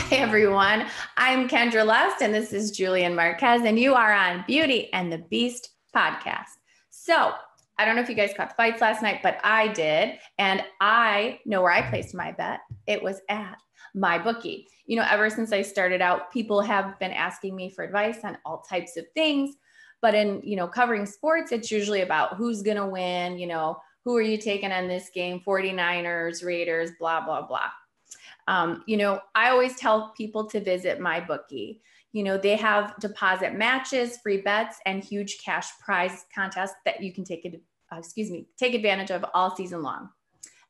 Hi, everyone. I'm Kendra Lust, and this is Julian Marquez, and you are on Beauty and the Beast podcast. So, I don't know if you guys caught the fights last night, but I did. And I know where I placed my bet. It was at my bookie. You know, ever since I started out, people have been asking me for advice on all types of things. But in, covering sports, it's usually about who's going to win, who are you taking on this game, 49ers, Raiders, blah, blah, blah. I always tell people to visit my bookie. They have deposit matches, free bets, and huge cash prize contests that you can take advantage of all season long.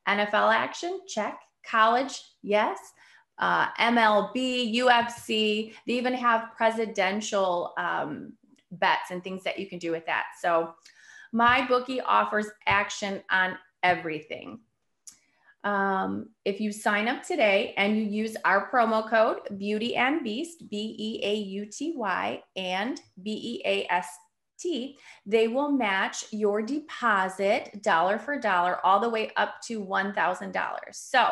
NFL action, check. College, yes. MLB, UFC, they even have presidential bets and things that you can do with that. So my bookie offers action on everything. If you sign up today and you use our promo code Beauty and Beast, BEAUTY and BEAST, they will match your deposit dollar for dollar all the way up to $1,000. So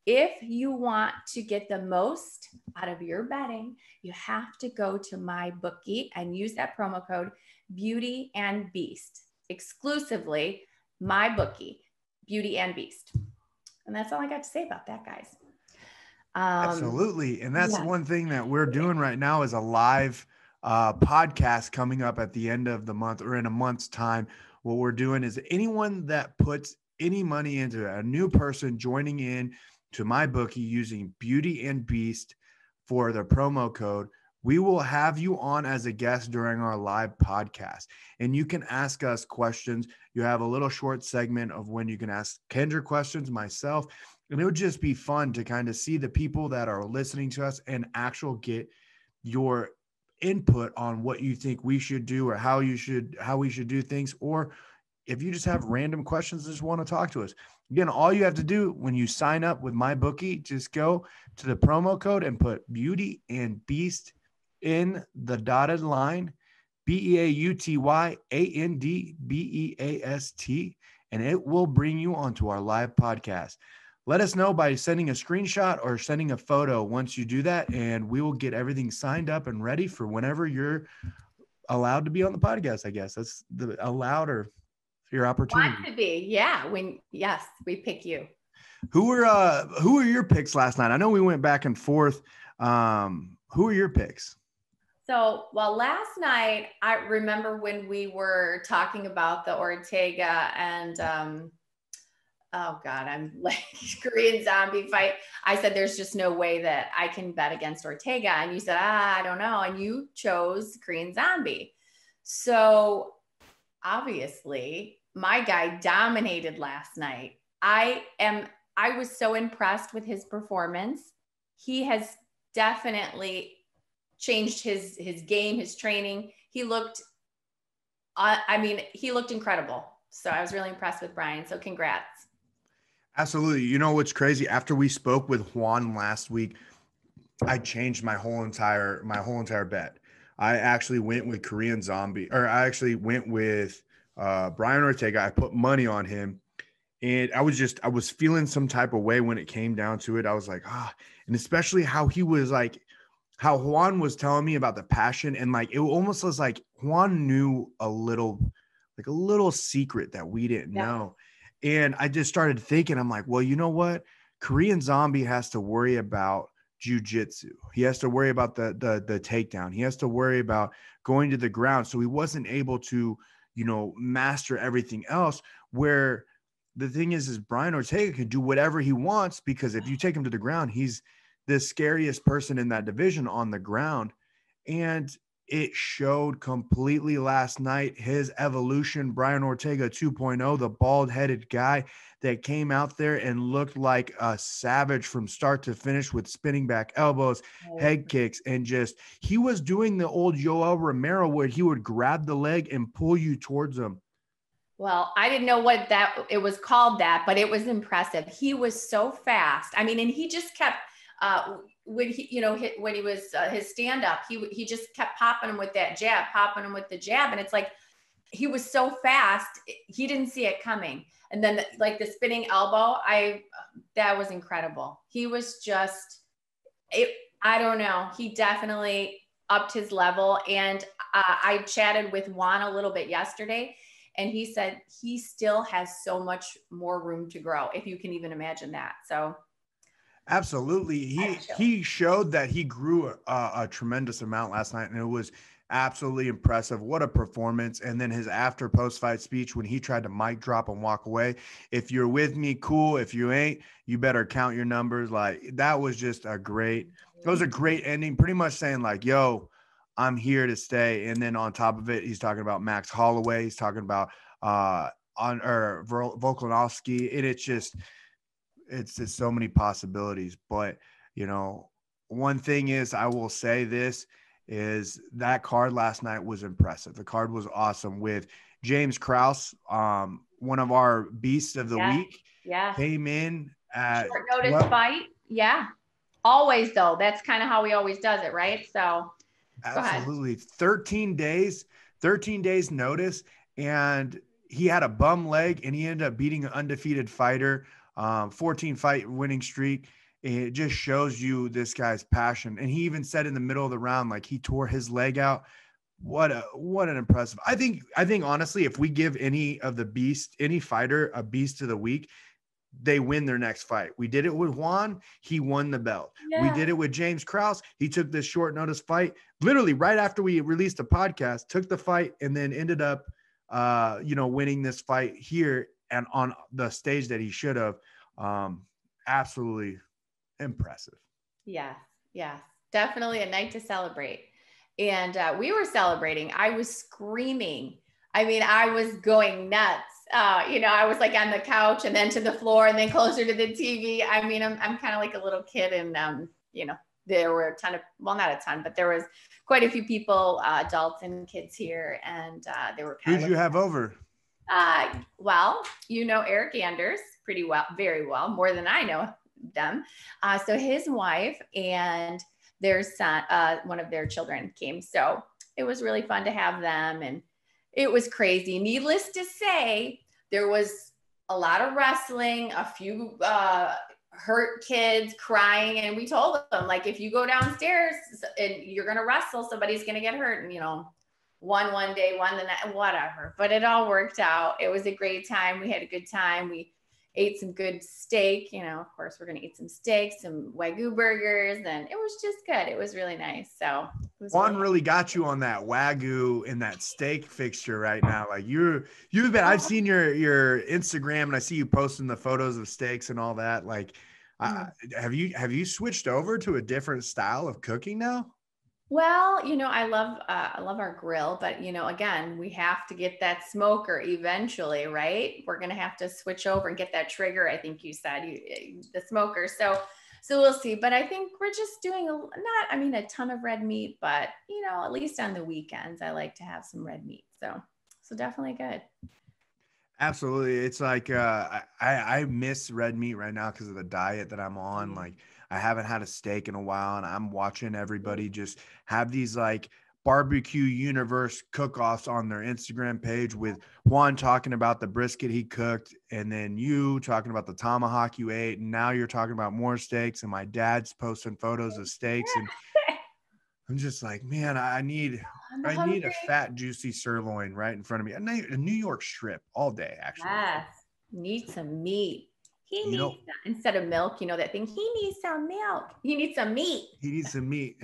if you want to get the most out of your betting, you have to go to my bookie and use that promo code Beauty and Beast, exclusively my bookie, Beauty and Beast. And that's all I got to say about that, guys. Absolutely. And that's one thing that we're doing right now is a live podcast coming up at the end of the month or in a month's time. What we're doing is anyone that puts any money into a new person joining in to my bookie using Beauty and Beast for the promo code, we will have you on as a guest during our live podcast. And you can ask us questions. You have a little short segment of when you can ask Kendra questions, myself, and it would just be fun to kind of see the people that are listening to us and get your input on what you think we should do or how we should do things. Or if you just have random questions, just want to talk to us. Again, all you have to do when you sign up with my bookie, just go to the promo code and put Beauty and Beast in the dotted line, BEAUTYANDBEAST, and it will bring you onto our live podcast. Let us know by sending a screenshot or sending a photo once you do that, and we will get everything signed up and ready for whenever you're allowed to be on the podcast. I guess that's the allowed or your opportunity. Want to be, yeah. We pick you. Who were your picks last night? I know we went back and forth. Who are your picks? So, last night, I remember when we were talking about the Ortega and, I'm like Korean Zombie fight. I said, there's just no way that I can bet against Ortega. And you said, I don't know. And you chose Korean Zombie. So obviously my guy dominated last night. I was so impressed with his performance. He has definitely changed his game, his training. He looked incredible. So I was really impressed with Brian. So congrats. Absolutely. You know what's crazy? After we spoke with Juan last week, I changed my whole entire bet. I actually went with Korean Zombie, or I actually went with Brian Ortega. I put money on him, and I was feeling some type of way when it came down to it. I was like, and especially how he was like, how Juan was telling me about the passion, and like it almost was like Juan knew a little secret that we didn't know. And I just started thinking, I'm like, well, you know what? Korean Zombie has to worry about jiu-jitsu. He has to worry about the takedown. He has to worry about going to the ground. So he wasn't able to, master everything else. Where the thing is Brian Ortega can do whatever he wants, because if you take him to the ground, he's the scariest person in that division on the ground. And it showed completely last night, his evolution. Brian Ortega 2.0, the bald-headed guy that came out there and looked like a savage from start to finish with spinning back elbows, head kicks, and he was doing the old Yoel Romero where he would grab the leg and pull you towards him. Well, I didn't know it was called that, but it was impressive. He was so fast. I mean, and he just kept when he was his stand up, he just kept popping him with that jab, and it's like he was so fast, he didn't see it coming. And then the spinning elbow, that was incredible. He was just I don't know. He definitely upped his level. And I chatted with Juan a little bit yesterday, and he said he still has so much more room to grow, if you can even imagine that. So Absolutely. He showed that he grew a tremendous amount last night, and it was absolutely impressive. What a performance. And then his after post-fight speech when he tried to mic drop and walk away. If you're with me, cool. If you ain't, you better count your numbers. Like that was just it was a great ending, pretty much saying like, yo, I'm here to stay. And then on top of it, he's talking about Max Holloway. He's talking about Volkanovski. And it's just so many possibilities. But, one thing is, I will say this is that card last night was impressive. The card was awesome with James Krause, one of our beasts of the week. Yeah. Came in at short notice fight. Yeah. Always though. That's kind of how he always does it, right? So absolutely 13 days notice. And he had a bum leg and he ended up beating an undefeated fighter. 14 fight winning streak. It just shows you this guy's passion. And he even said in the middle of the round, like he tore his leg out. What an impressive. I think honestly, if we give any fighter a beast of the week, they win their next fight. We did it with Juan. He won the belt. Yeah. We did it with James Krause. He took this short notice fight literally right after we released the podcast, took the fight, and then ended up, winning this fight here and on the stage that he should have. Absolutely impressive. Yes. Definitely a night to celebrate. And we were celebrating. I was screaming. I mean, I was going nuts. I was like on the couch and then to the floor and then closer to the TV. I mean, I'm kind of like a little kid, and, there were a ton of, well, not a ton, but there was quite a few people, adults and kids here. And they were kind of. Who'd you have over? Well, Eric Anders pretty well, very well, more than I know them. So his wife and their son, one of their children came. So it was really fun to have them. And it was crazy. Needless to say, there was a lot of wrestling, a few hurt kids crying. And we told them, like, if you go downstairs and you're going to wrestle, somebody's going to get hurt. And, one day, one the night, whatever. But it all worked out. It was a great time. We had a good time. We ate some good steak. Of course, we're going to eat some steak, some Wagyu burgers, and it was just good. It was really nice. So Juan really got you on that Wagyu and that steak fixture right now. Like you've been, I've seen your Instagram and I see you posting the photos of steaks and all that. Like, have you switched over to a different style of cooking now? Well, I love our grill, but again, we have to get that smoker eventually, right? We're going to have to switch over and get that trigger. I think you said the smoker. So we'll see, but I think we're just doing a ton of red meat, but at least on the weekends, I like to have some red meat. So definitely good. Absolutely. It's like, I miss red meat right now because of the diet that I'm on. Mm-hmm. Like I haven't had a steak in a while, and I'm watching everybody just have these like barbecue universe cook-offs on their Instagram page with Juan talking about the brisket he cooked, and then you talking about the tomahawk you ate. And now you're talking about more steaks, and my dad's posting photos of steaks. And I'm just like, man, I need a fat, juicy sirloin right in front of me. A New York strip all day, actually. Yes, need some meat. He needs some, instead of milk, that thing. He needs some milk. He needs some meat. He needs some meat.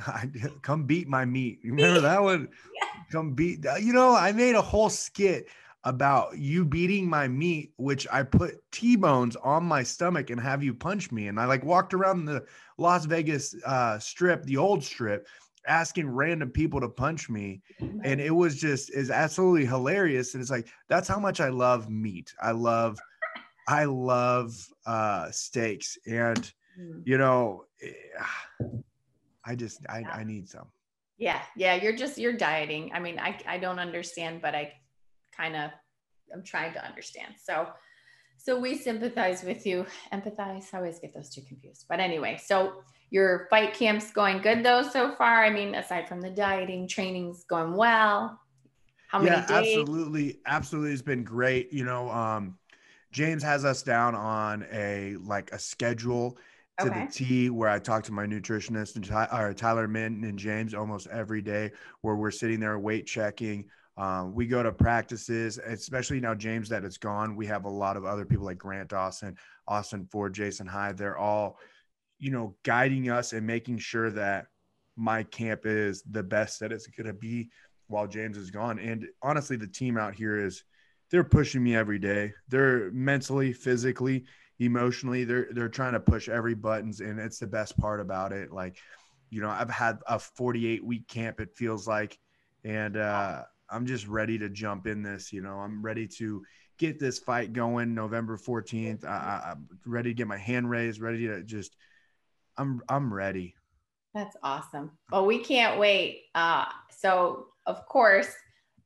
Come beat my meat. You remember that one? Yeah. Come beat. I made a whole skit about you beating my meat, which I put T-bones on my stomach and have you punch me. And I like walked around the Las Vegas strip, the old strip, asking random people to punch me. And it was is absolutely hilarious. And it's like, that's how much I love meat. I love steaks. And, I need some. Yeah. You're dieting. I mean, I don't understand, but I'm trying to understand. So we sympathize with you. Empathize. I always get those two confused. But anyway, so your fight camp's going good though so far. I mean, aside from the dieting, training's going well. How many days? Absolutely. It's been great. James has us down on a schedule, to the Okay. T, where I talk to my nutritionist and Tyler Minton and James almost every day, where we're sitting there weight checking. We go to practices, especially now James that it's gone. We have a lot of other people like Grant Dawson, Austin Ford, Jason Hyde. They're all, guiding us and making sure that my camp is the best that it's going to be while James is gone. And honestly, the team out here they're pushing me every day. They're mentally, physically, emotionally, they're trying to push every buttons, and it's the best part about it. Like, I've had a 48-week camp, it feels like, and I'm just ready to jump in this. I'm ready to get this fight going November 14th. I'm ready to get my hand raised, ready to just I'm ready. That's awesome. Well, we can't wait. So of course,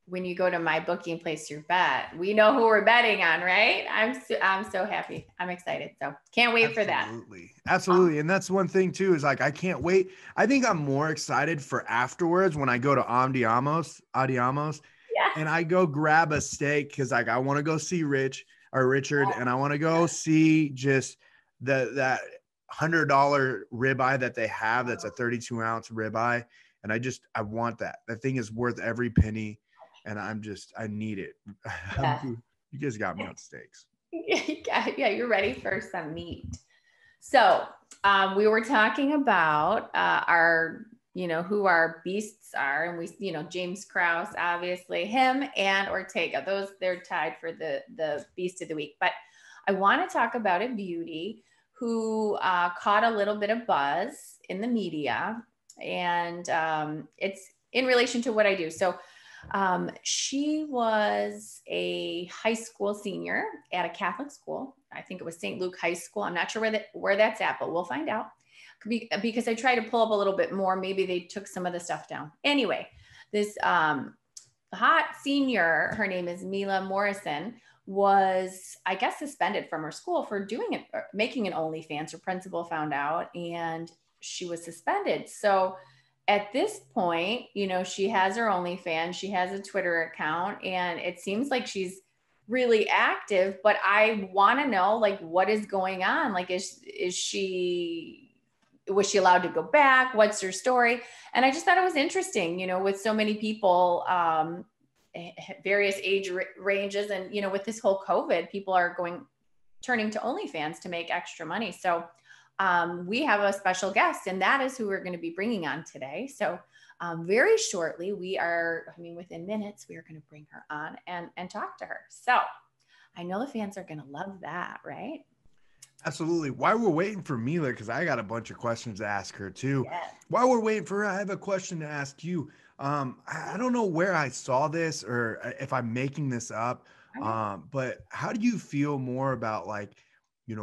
when you go to my booking, place your bet. We know who we're betting on, right? I'm so happy. I'm excited. So can't wait for that. Absolutely. And that's one thing too, is like, I can't wait. I think I'm more excited for afterwards when I go to Adiamos, Yeah. and I go grab a steak. Cause like, I want to go see Richard, and I want to go see just that $100 ribeye that they have. That's a 32-ounce ribeye. And I want that. That thing is worth every penny. And I need it. Yeah. You guys got me on steaks. Yeah, you're ready for some meat. So we were talking about who our beasts are. And James Krause, obviously him and Ortega, they're tied for the beast of the week. But I want to talk about a beauty who caught a little bit of buzz in the media. And it's in relation to what I do. So she was a high school senior at a Catholic school. I think it was St. Luke High School. I'm not sure where that's at, but we'll find out. Because I tried to pull up a little bit more. Maybe they took some of the stuff down. Anyway, this hot senior, her name is Mila Morrison, was, I guess, suspended from her school for making an OnlyFans. Her principal found out and she was suspended. So at this point, she has her OnlyFans, she has a Twitter account, and it seems like she's really active, but I want to know, like, what is going on? Like, was she allowed to go back? What's her story? And I just thought it was interesting, with so many people, various age ranges, and, with this whole COVID, people are turning to OnlyFans to make extra money. So we have a special guest, and that is who we're going to be bringing on today. So very shortly, within minutes, we are going to bring her on and talk to her. So I know the fans are going to love that, right? Absolutely. While we're waiting for Mila, because I got a bunch of questions to ask her too. Yes. While we're waiting for her, I have a question to ask you. I don't know where I saw this or if I'm making this up, but how do you feel more about, like,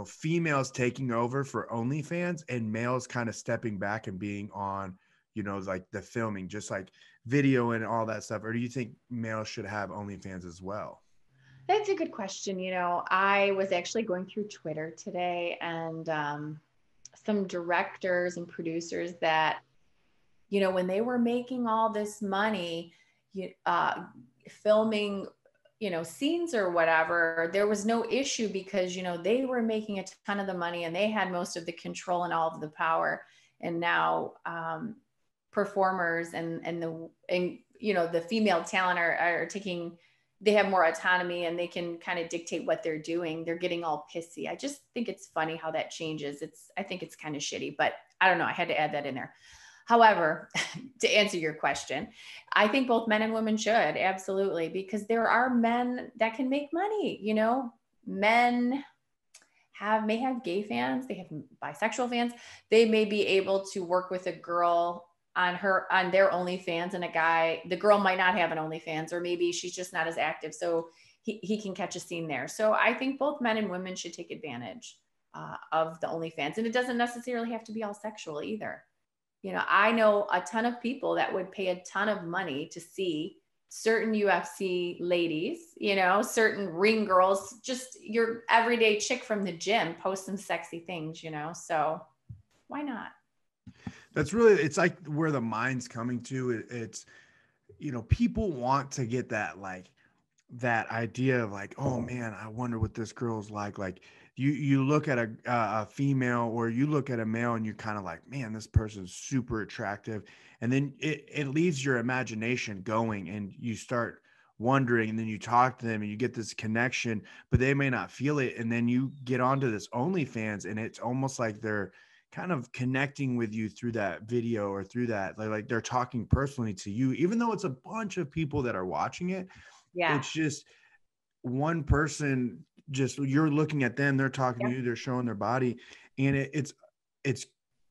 females taking over for OnlyFans and males kind of stepping back and being on, like the filming, just like video and all that stuff? Or do you think males should have OnlyFans as well? That's a good question. I was actually going through Twitter today, and some directors and producers that, when they were making all this money, filming, scenes or whatever, there was no issue because, they were making a ton of the money and they had most of the control and all of the power. And now performers and the female talent are taking, they have more autonomy and they can kind of dictate what they're doing. They're getting all pissy. I just think it's funny how that changes. I think it's kind of shitty, but I don't know. I had to add that in there. However, to answer your question, I think both men and women should, absolutely, because there are men that can make money. Men may have gay fans, they have bisexual fans. They may be able to work with a girl on their OnlyFans, and the girl might not have an OnlyFans, or maybe she's just not as active. So he can catch a scene there. So I think both men and women should take advantage of the OnlyFans. And it doesn't necessarily have to be all sexual either. I know a ton of people that would pay a ton of money to see certain UFC ladies, certain ring girls, just your everyday chick from the gym, post some sexy things, so why not? It's like where the mind's coming to. It's, people want to get that, like, that idea of like, oh man, I wonder what this girl's like. Like, you look at a female, or you look at a male, and you're kind of like, man, this person's super attractive. And then it leaves your imagination going, and you start wondering, and then you talk to them and you get this connection, but they may not feel it. And then you get onto this OnlyFans, and it's almost like they're kind of connecting with you through that video, or through that, like they're talking personally to you, even though it's a bunch of people that are watching it. Yeah. It's just one person, just you're looking at them, they're talking to Yep. you, they're showing their body. And it's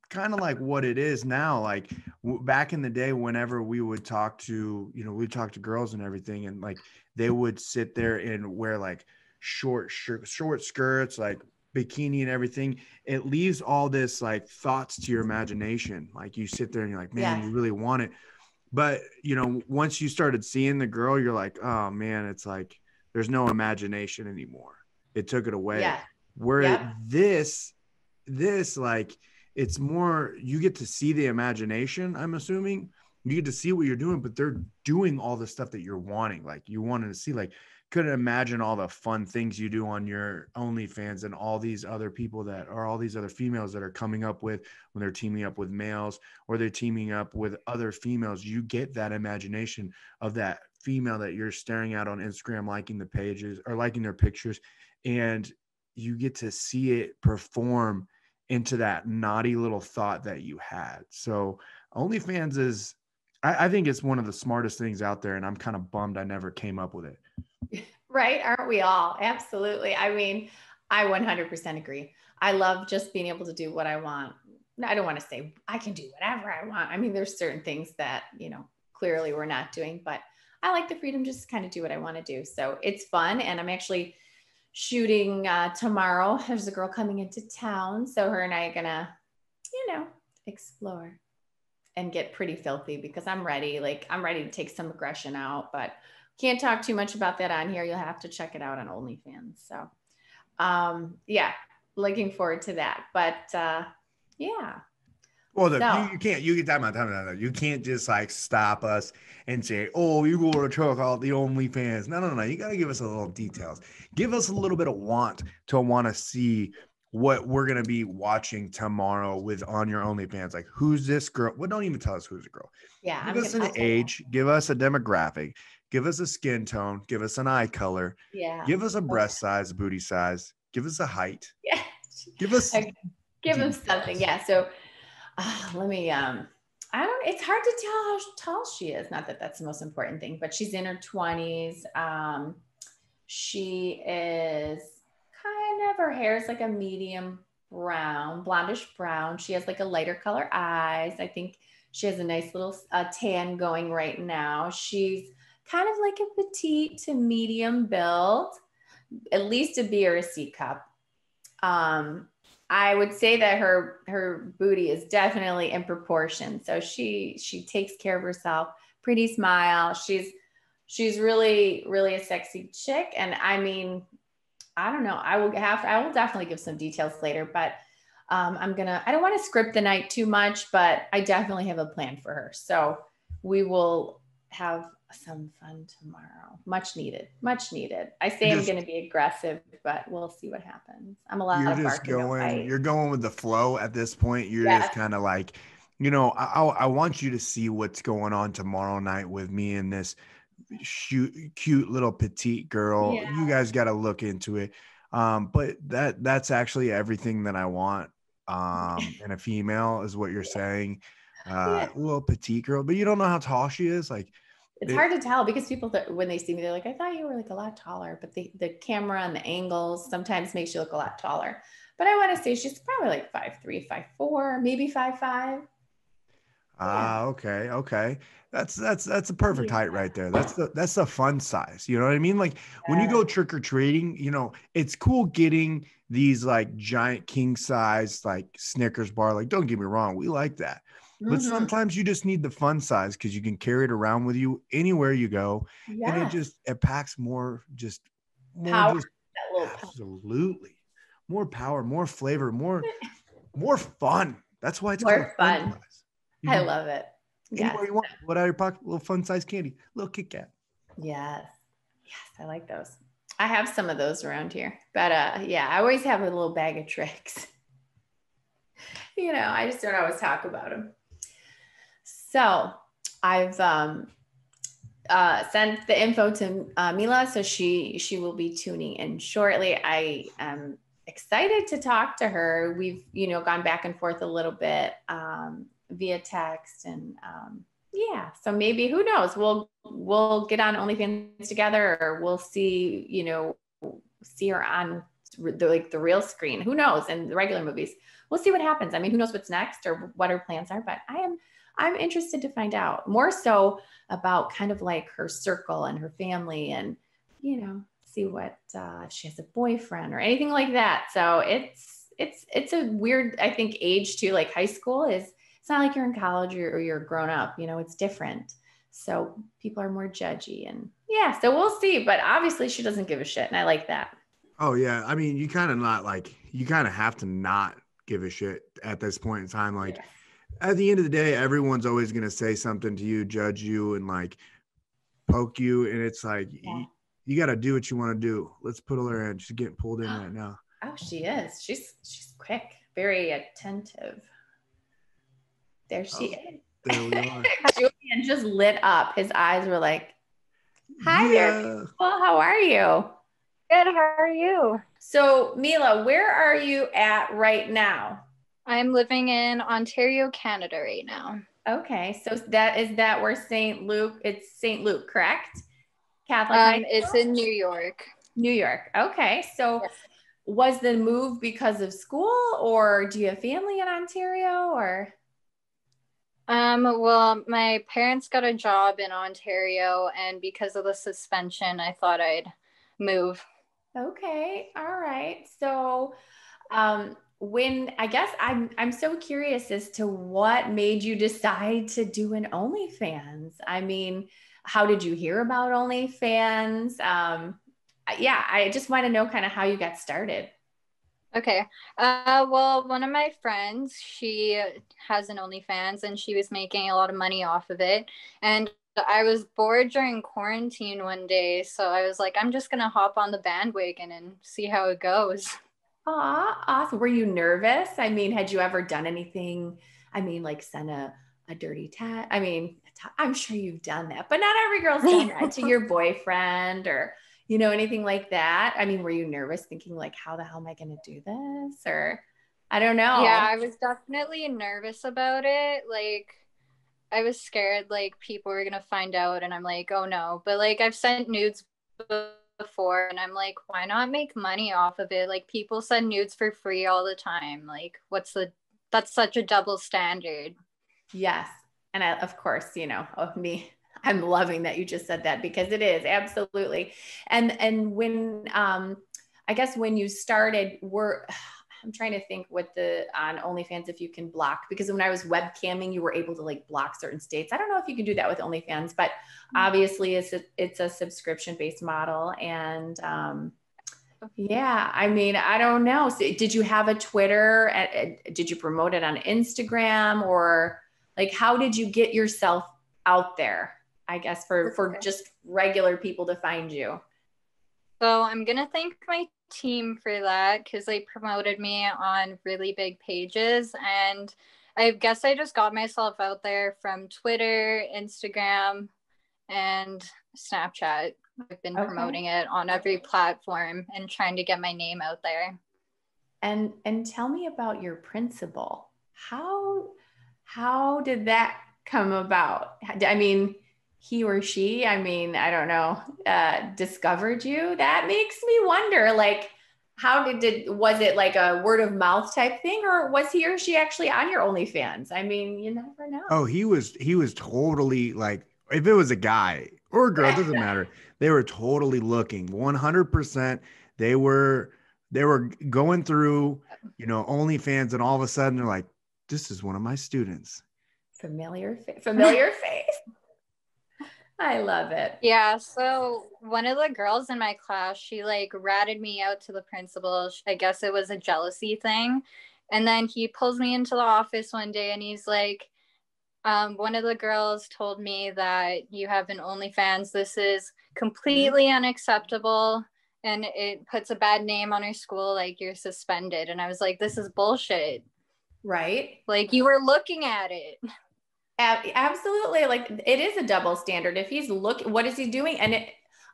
kind of like what it is now. Like back in the day, whenever we would talk to, we'd talk to girls and everything, and like they would sit there and wear like short skirts, like bikini and everything. It leaves all this like thoughts to your imagination. Like you sit there and you're like, man, Yes. you really want it. But once you started seeing the girl, you're like, oh man, it's like there's no imagination anymore. It took it away. Yeah. Where Yep. this like, it's more, you get to see the imagination. I'm assuming you get to see what you're doing, but they're doing all the stuff that you're wanting. Like you wanted to see, like, couldn't imagine all the fun things you do on your OnlyFans, and all these other people that are, all these other females that are coming up with, when they're teaming up with males, or they're teaming up with other females. You get that imagination of that female that you're staring at on Instagram, liking the pages or liking their pictures, and you get to see it perform into that naughty little thought that you had. So OnlyFans is, I think it's one of the smartest things out there, and I'm kind of bummed I never came up with it. Right. Aren't we all? Absolutely. I mean, I 100% agree. I love just being able to do what I want. I don't want to say I can do whatever I want. I mean, there's certain things that, clearly we're not doing, but I like the freedom just to kind of do what I want to do. So it's fun. And I'm actually shooting tomorrow. There's a girl coming into town. So her and I are going to, explore and get pretty filthy, because I'm ready. Like I'm ready to take some aggression out, but can't talk too much about that on here. You'll have to check it out on OnlyFans. So yeah, looking forward to that. But yeah. Well, So you can't, you get time. You can't just like stop us and say, oh, you go to check out the OnlyFans. No. You got to give us a little details. Give us a little bit of want to see what we're going to be watching tomorrow with on your OnlyFans. Like, who's this girl? Well, don't even tell us who's the girl. yeah, Give us an age, give us a demographic, give us a skin tone, give us an eye color, yeah. give us a breast size, booty size, give us a height, Yeah. give us Give them something. Yeah. So let me, it's hard to tell how tall she is. Not that that's the most important thing, but she's in her 20s. She is her hair is like a medium brown, blondish brown. She has like a lighter color eyes. I think she has a nice little tan going right now. She's kind of like a petite to medium build, at least a B or a C cup. I would say that her booty is definitely in proportion. So she takes care of herself. Pretty smile. She's really, really a sexy chick. And I mean, I don't know. I will definitely give some details later, but I don't want to script the night too much, but I definitely have a plan for her. So we will have some fun tomorrow. Much needed. I say I'm going to be aggressive, but we'll see what happens. I'm a lot you're of just barking. you're going with the flow at this point. You're just kind of like, I want you to see what's going on tomorrow night with me and this cute little petite girl. Yeah. You guys got to look into it. But that's actually everything that I want in a female, is what you're saying. Little petite girl, but you don't know how tall she is. Like, it's hard to tell, because people when they see me, they're like, I thought you were like a lot taller, but the camera and the angles sometimes makes you look a lot taller. But I want to say she's probably like 5'3", 5'4", maybe 5'5". Okay. That's a perfect height right there. That's the fun size. You know what I mean? Like when you go trick or treating, it's cool getting these like giant king size, like Snickers bar. Like, don't get me wrong, we like that. But sometimes you just need the fun size, because you can carry it around with you anywhere you go. And it packs more power. Absolutely. More power, more flavor, more fun. That's why it's more called fun size. I love it. Anywhere you want, pull it out of your pocket, little fun size candy, little Kit Kat. Yes, I like those. I have some of those around here, but yeah, I always have a little bag of tricks. I just don't always talk about them. So I've sent the info to Mila, so she will be tuning in shortly. I am excited to talk to her. We've gone back and forth a little bit via text, and yeah, so maybe, who knows, we'll get on OnlyFans together, or we'll see her on the real screen. Who knows? And the regular movies, we'll see what happens. I mean, who knows what's next or what her plans are, but I'm interested to find out more so about kind of like her circle and her family, and see what if she has a boyfriend or anything like that. So it's a weird, I think, age too. Like high school it's not like you're in college or you're grown up, it's different. So people are more judgy, and yeah, so we'll see. But obviously she doesn't give a shit, and I like that. Oh yeah, I mean, you kind of have to not give a shit at this point in time. Like, Yes. at the end of the day, everyone's always going to say something to you, judge you, and like poke you. And it's like, Yeah. you got to do what you want to do. Let's put her in. She's getting pulled in right now. Oh, she is. She's quick, very attentive. There she is. There we are. Julian just lit up. His eyes were like, hi there, Yeah. people. How are you? Good. How are you? So, Mila, where are you at right now? I'm living in Ontario, Canada right now. Okay. So that where St. Luke, it's St. Luke, correct? Catholic high school? It's in New York. New York. Okay. So Yes. was the move because of school, or do you have family in Ontario, or? Well, my parents got a job in Ontario, and because of the suspension, I thought I'd move. Okay. All right. So, when I guess I'm so curious as to what made you decide to do an OnlyFans. I mean, how did you hear about OnlyFans? Yeah, I just want to know kind of how you got started. Okay. Well, one of my friends, she has an OnlyFans, and she was making a lot of money off of it. And I was bored during quarantine one day, so I was like, I'm just gonna hop on the bandwagon and see how it goes. Aw, awesome. Were you nervous? I mean, had you ever done anything? I mean, like send a dirty text. I mean, I'm sure you've done that, but not every girl's done that to your boyfriend or, anything like that. I mean, were you nervous thinking like, how the hell am I going to do this? Or I don't know. Yeah, I was definitely nervous about it. Like, I was scared like people were gonna find out, and I'm like, oh no. But like, I've sent nudes before, and I'm like, why not make money off of it? Like, people send nudes for free all the time. Like, that's such a double standard. Yes. And of course, of me, I'm loving that you just said that, because it is absolutely. And when, I guess when you started, I'm trying to think on OnlyFans, if you can block, because when I was webcamming, you were able to like block certain states. I don't know if you can do that with OnlyFans, but obviously it's a subscription-based model. And yeah, I mean, I don't know. So did you have a Twitter? Did you promote it on Instagram, or like, how did you get yourself out there? I guess for just regular people to find you. So I'm gonna thank my team for that, because they promoted me on really big pages, and I guess I just got myself out there from Twitter, Instagram, and Snapchat. I've been promoting it on every platform and trying to get my name out there. And tell me about your principal. How did that come about? I mean, he or she, I mean, I don't know, discovered you? That makes me wonder, like, was it like a word of mouth type thing, or was he or she actually on your OnlyFans? I mean, you never know. Oh, he was totally like, if it was a guy or a girl, it doesn't matter. They were totally looking 100%. They were going through, OnlyFans, and all of a sudden they're like, this is one of my students. Familiar face. I love it. Yeah, so one of the girls in my class, she like ratted me out to the principal. I guess it was a jealousy thing. And then he pulls me into the office one day, and he's like, one of the girls told me that you have an OnlyFans. This is completely unacceptable. and it puts a bad name on our school, like you're suspended. And I was like, this is bullshit. Right. Like you were looking at it. Absolutely. Like it is a double standard. If he's what is he doing? And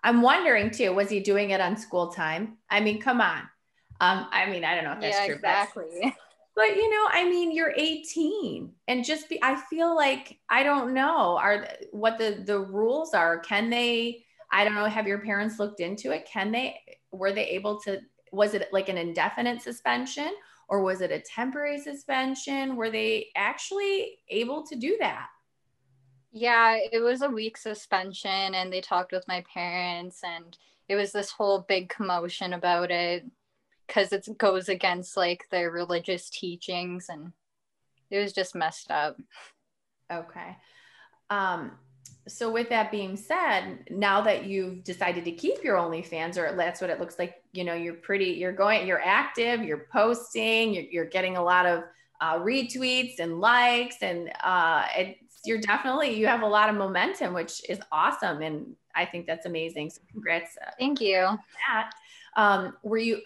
I'm wondering too, was he doing it on school time? I mean, come on. I mean, I don't know if that's true. Exactly. But I mean, you're 18 and I feel like, I don't know what the rules are. Can they, I don't know, have your parents looked into it? Were they able to, was it like an indefinite suspension or was it a temporary suspension? Were they actually able to do that? Yeah, it was a week suspension and they talked with my parents and it was this whole big commotion about it because it goes against like their religious teachings and it was just messed up. Okay. So with that being said, now that you've decided to keep your OnlyFans, or that's what it looks like, you're active, you're posting, you're getting a lot of retweets and likes, and you have a lot of momentum, which is awesome. And I think that's amazing. So congrats. Thank you. On that. Were you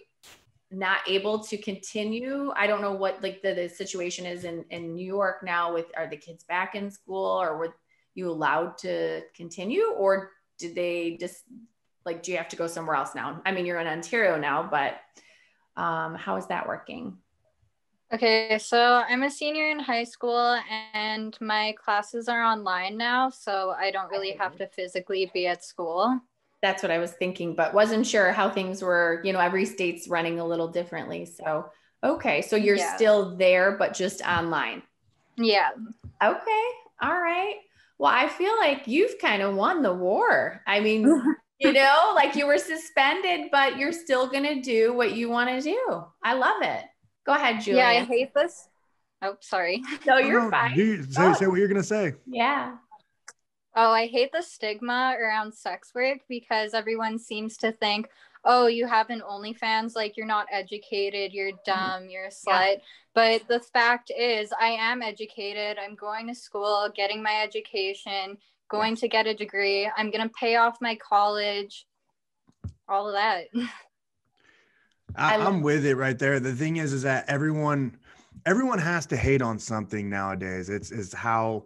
not able to continue? I don't know what like the situation is in New York now are the kids back in school, or were you allowed to continue, or did they just like, do you have to go somewhere else now? I mean, you're in Ontario now, but how is that working? Okay, so I'm a senior in high school and my classes are online now, so I don't really have to physically be at school. That's what I was thinking, but wasn't sure how things were, every state's running a little differently. So, okay. So you're still there, but just online. Yeah. Okay. All right. Well, I feel like you've kind of won the war. I mean, like you were suspended, but you're still going to do what you want to do. I love it. Go ahead, Julian. Yeah, I hate this. Oh, sorry. No, you're fine. Say what you're going to say. Yeah. Oh, I hate the stigma around sex work because everyone seems to think, oh, you have an OnlyFans, like you're not educated, you're dumb, you're a slut. Yeah. But the fact is, I am educated. I'm going to school, getting my education, going to get a degree. I'm going to pay off my college, all of that. I'm with it right there. The thing is that everyone has to hate on something nowadays. It's how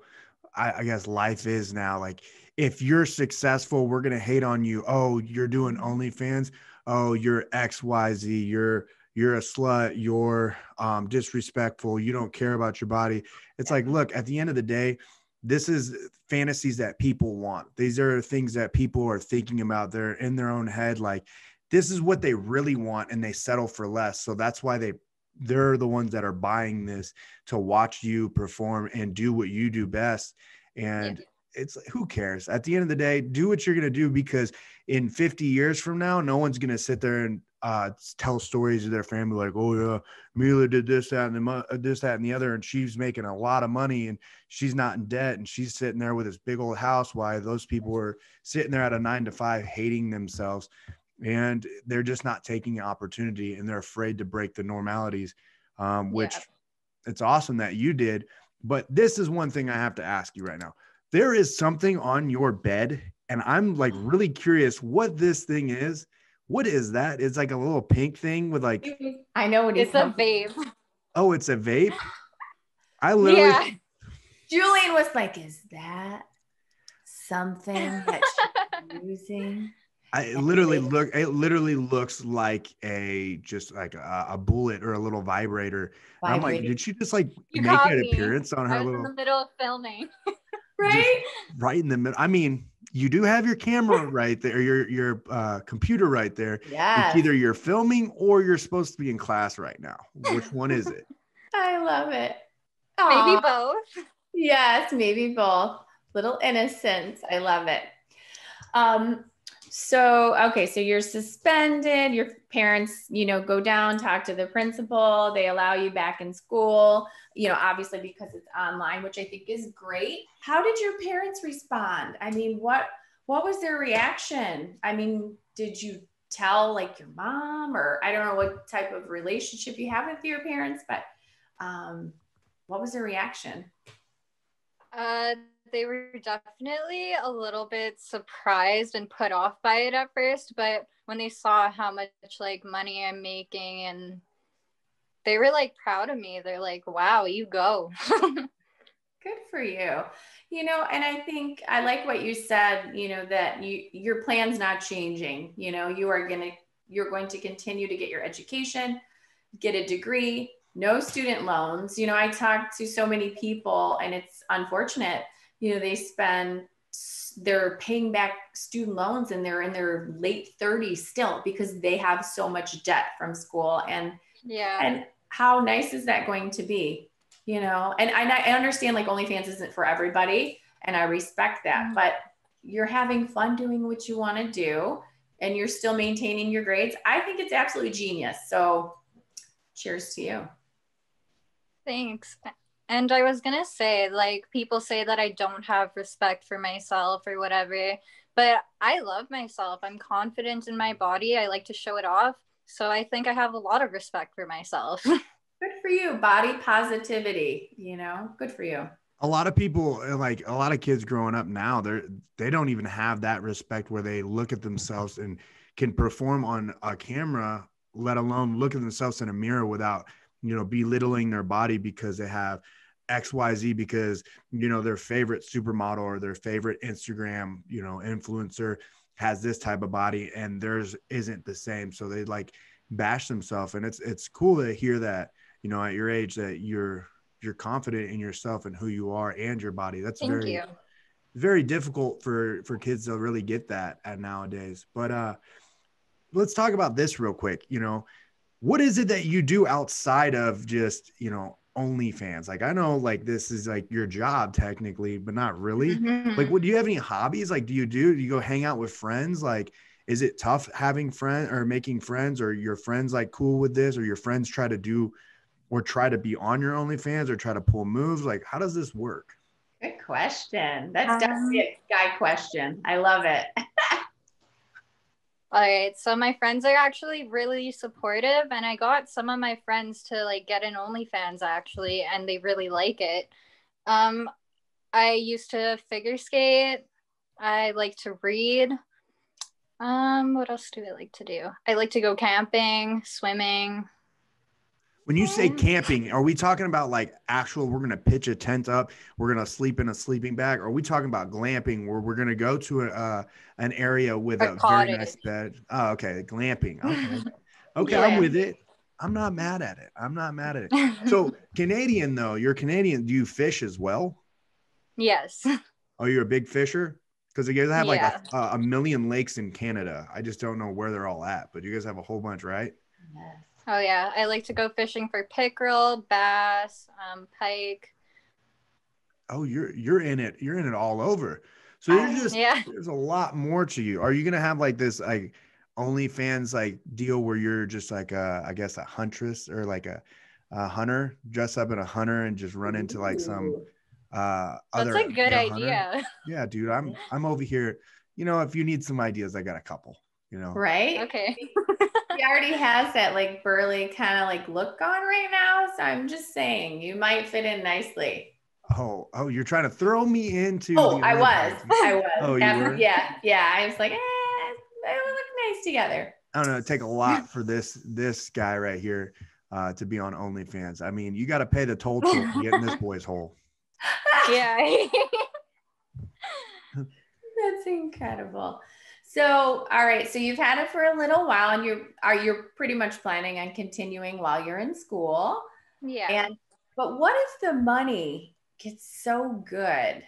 I guess life is now. Like if you're successful, we're going to hate on you. Oh, you're doing OnlyFans. Oh, you're XYZ. You're a slut. You're disrespectful. You don't care about your body. It's like, look, at the end of the day, this is fantasies that people want. These are things that people are thinking about. They're in their own head. Like this is what they really want and they settle for less. So that's why they're the ones that are buying this to watch you perform and do what you do best. And it's who cares? At the end of the day, do what you're going to do, because in 50 years from now, no one's going to sit there and tell stories to their family like, oh yeah, Mila did this, that, and the other. And she's making a lot of money and she's not in debt. And she's sitting there with this big old house while those people were sitting there at a 9-to-5 hating themselves. And they're just not taking the opportunity and they're afraid to break the normalities, which it's awesome that you did. But this is one thing I have to ask you right now. There is something on your bed and I'm like really curious what this thing is. What is that? It's like a little pink thing with like, I know what it's a vape. Oh, it's a vape. I literally, Julian was like, is that something that she's using? It literally looks like a bullet or a little vibrator. And I'm like, did she just like make an appearance on her I was in the middle of filming. Right? Right in the middle. I mean, you do have your camera right there, your computer right there. Yeah. It's either you're filming or you're supposed to be in class right now. Which one is it? I love it. Aww. Maybe both. Yes, maybe both. Little innocence. I love it. So you're suspended, your parents, go down, talk to the principal, they allow you back in school, obviously because it's online, which I think is great. How did your parents respond? I mean, what was their reaction? I mean, did you tell like your mom, or I don't know what type of relationship you have with your parents, but what was their reaction? they were definitely a little bit surprised and put off by it at first, but when they saw how much like money I'm making, and they were like proud of me. They're like, wow, you go. Good for you. And I think I like what you said, that your plan's not changing. You're going to continue to get your education, get a degree, no student loans. I talk to so many people, and it's unfortunate, they're paying back student loans and they're in their late 30s still because they have so much debt from school. And how nice is that going to be? And I understand like OnlyFans isn't for everybody, and I respect that, but you're having fun doing what you want to do and you're still maintaining your grades. I think it's absolutely genius. So cheers to you. Thanks. And I was going to say, like, people say that I don't have respect for myself or whatever, but I love myself. I'm confident in my body. I like to show it off. So I think I have a lot of respect for myself. Good for you. Body positivity, good for you. A lot of people, like a lot of kids growing up now, they don't even have that respect where they look at themselves and can perform on a camera, let alone look at themselves in a mirror without, belittling their body because they have XYZ, because, their favorite supermodel or their favorite Instagram, influencer has this type of body and theirs isn't the same. So they like bash themselves. And it's cool to hear that, at your age, that you're confident in yourself and who you are and your body. That's very difficult for kids to really get that nowadays. But let's talk about this real quick. What is it that you do outside of just, OnlyFans? Like, I know like this is like your job technically, but not really. Like, do you have any hobbies? Like, do you go hang out with friends? Like, is it tough having friends or making friends, or your friends like cool with this, or your friends try to be on your OnlyFans or try to pull moves? Like, how does this work? Good question. That's definitely a guy question. I love it. All right. So my friends are actually really supportive, and I got some of my friends to like get an OnlyFans actually, and they really like it. I used to figure skate. I like to read. What else do I like to do? I like to go camping, swimming. When you say camping, are we talking about like actual, we're going to pitch a tent up, we're going to sleep in a sleeping bag? Or are we talking about glamping where we're going to go to an area with a very nice bed? Oh, okay. Glamping. Okay. Okay. Yeah. I'm with it. I'm not mad at it. So Canadian though, you're Canadian. Do you fish as well? Yes. Oh, you're a big fisher? Because you guys have like a million lakes in Canada. I just don't know where they're all at, but you guys have a whole bunch, right? Yes. Oh yeah, I like to go fishing for pickerel, bass, pike. Oh, you're in it. You're in it all over. So there's a lot more to you. Are you gonna have like this like OnlyFans like deal where you're just like I guess a huntress or like a hunter, dress up in a hunter and just run into like some other. That's a good idea. Hunter? Yeah, dude, I'm over here. If you need some ideas, I got a couple. Right? Okay. He already has that like burly kind of like look on right now. So I'm just saying you might fit in nicely. Oh, you're trying to throw me into. I was. Oh, you were? Yeah. I was like, they would look nice together. I don't know. It'd take a lot for this guy right here to be on OnlyFans. I mean, you got to pay the toll to get in this boy's hole. Yeah. That's incredible. So, all right. So you've had it for a little while, and you're pretty much planning on continuing while you're in school. Yeah. But what if the money gets so good?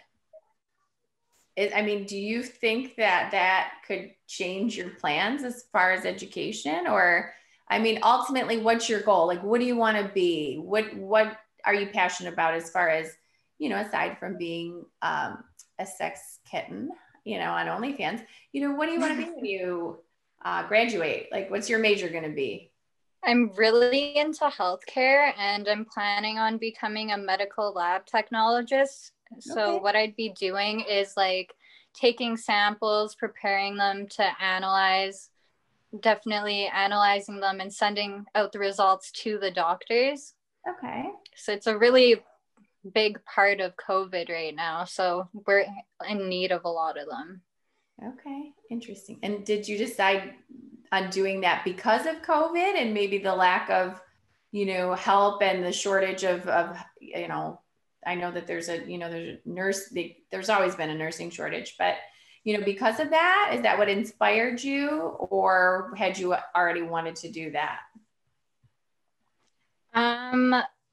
Do you think that could change your plans as far as education? Or, ultimately, what's your goal? Like, what do you want to be? What are you passionate about as far as, aside from being a sex kitten? On OnlyFans, what do you want to be when you graduate? Like, what's your major going to be? I'm really into healthcare, and I'm planning on becoming a medical lab technologist. So what I'd be doing is like taking samples, preparing them to analyze, definitely analyzing them and sending out the results to the doctors. Okay. So it's a really big part of COVID right now. So we're in need of a lot of them. Okay, interesting. And did you decide on doing that because of COVID and maybe the lack of, help and the shortage of, I know that there's a nurse, there's always been a nursing shortage, but, because of that, is that what inspired you, or had you already wanted to do that?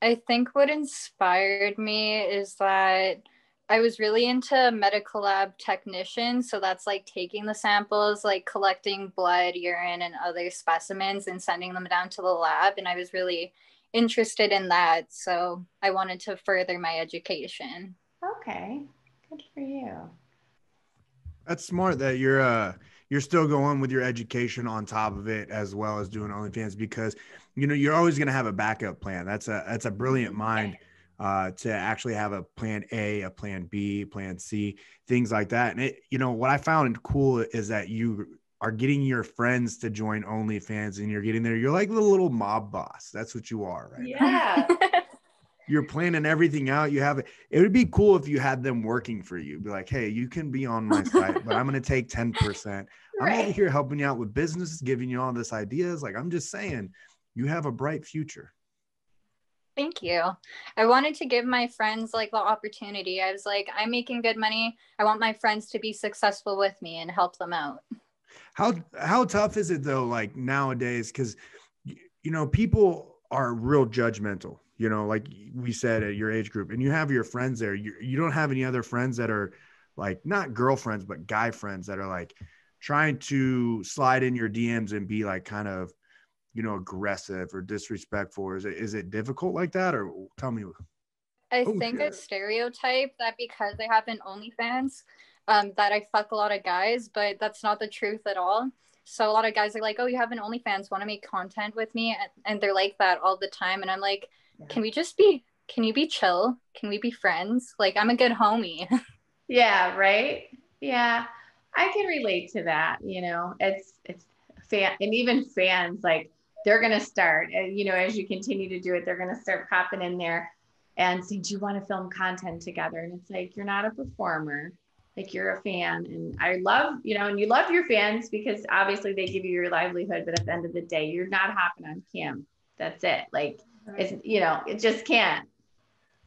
I think what inspired me is that I was really into medical lab technician. So that's like taking the samples, like collecting blood, urine, and other specimens and sending them down to the lab. And I was really interested in that. So I wanted to further my education. Okay, good for you. That's smart that you're still going with your education on top of it, as well as doing OnlyFans, because you're always going to have a backup plan. That's a brilliant mind, to actually have a plan A, a plan B, plan C, things like that. And what I found cool is that you are getting your friends to join OnlyFans, and you're getting there. You're like the little mob boss. That's what you are, right? Yeah. You're planning everything out. It would be cool if you had them working for you. Be like, hey, you can be on my site, but I'm going to take 10%. I'm over here helping you out with business, giving you all this ideas. Like, I'm just saying, you have a bright future. Thank you. I wanted to give my friends like the opportunity. I was like, I'm making good money. I want my friends to be successful with me and help them out. How tough is it though? Like nowadays, because people are real judgmental. Like we said, at your age group, and you have your friends there. You don't have any other friends that are like not girlfriends, but guy friends that are like trying to slide in your DMs and be like kind of, aggressive or disrespectful. Or is it difficult like that? Or tell me. I think it's stereotype that because I have an OnlyFans, that I fuck a lot of guys, but that's not the truth at all. So a lot of guys are like, oh, you have an OnlyFans, want to make content with me? And they're like that all the time. And I'm like, can you be chill? Can we be friends? Like, I'm a good homie. Yeah, right. Yeah. I can relate to that. It's fan, and even fans, like they're going to start, as you continue to do it, they're going to start popping in there and saying, do you want to film content together? And it's like, you're not a performer, like you're a fan. And I love, and you love your fans because obviously they give you your livelihood, but at the end of the day, you're not hopping on cam. That's it. Like, it's, it just can't.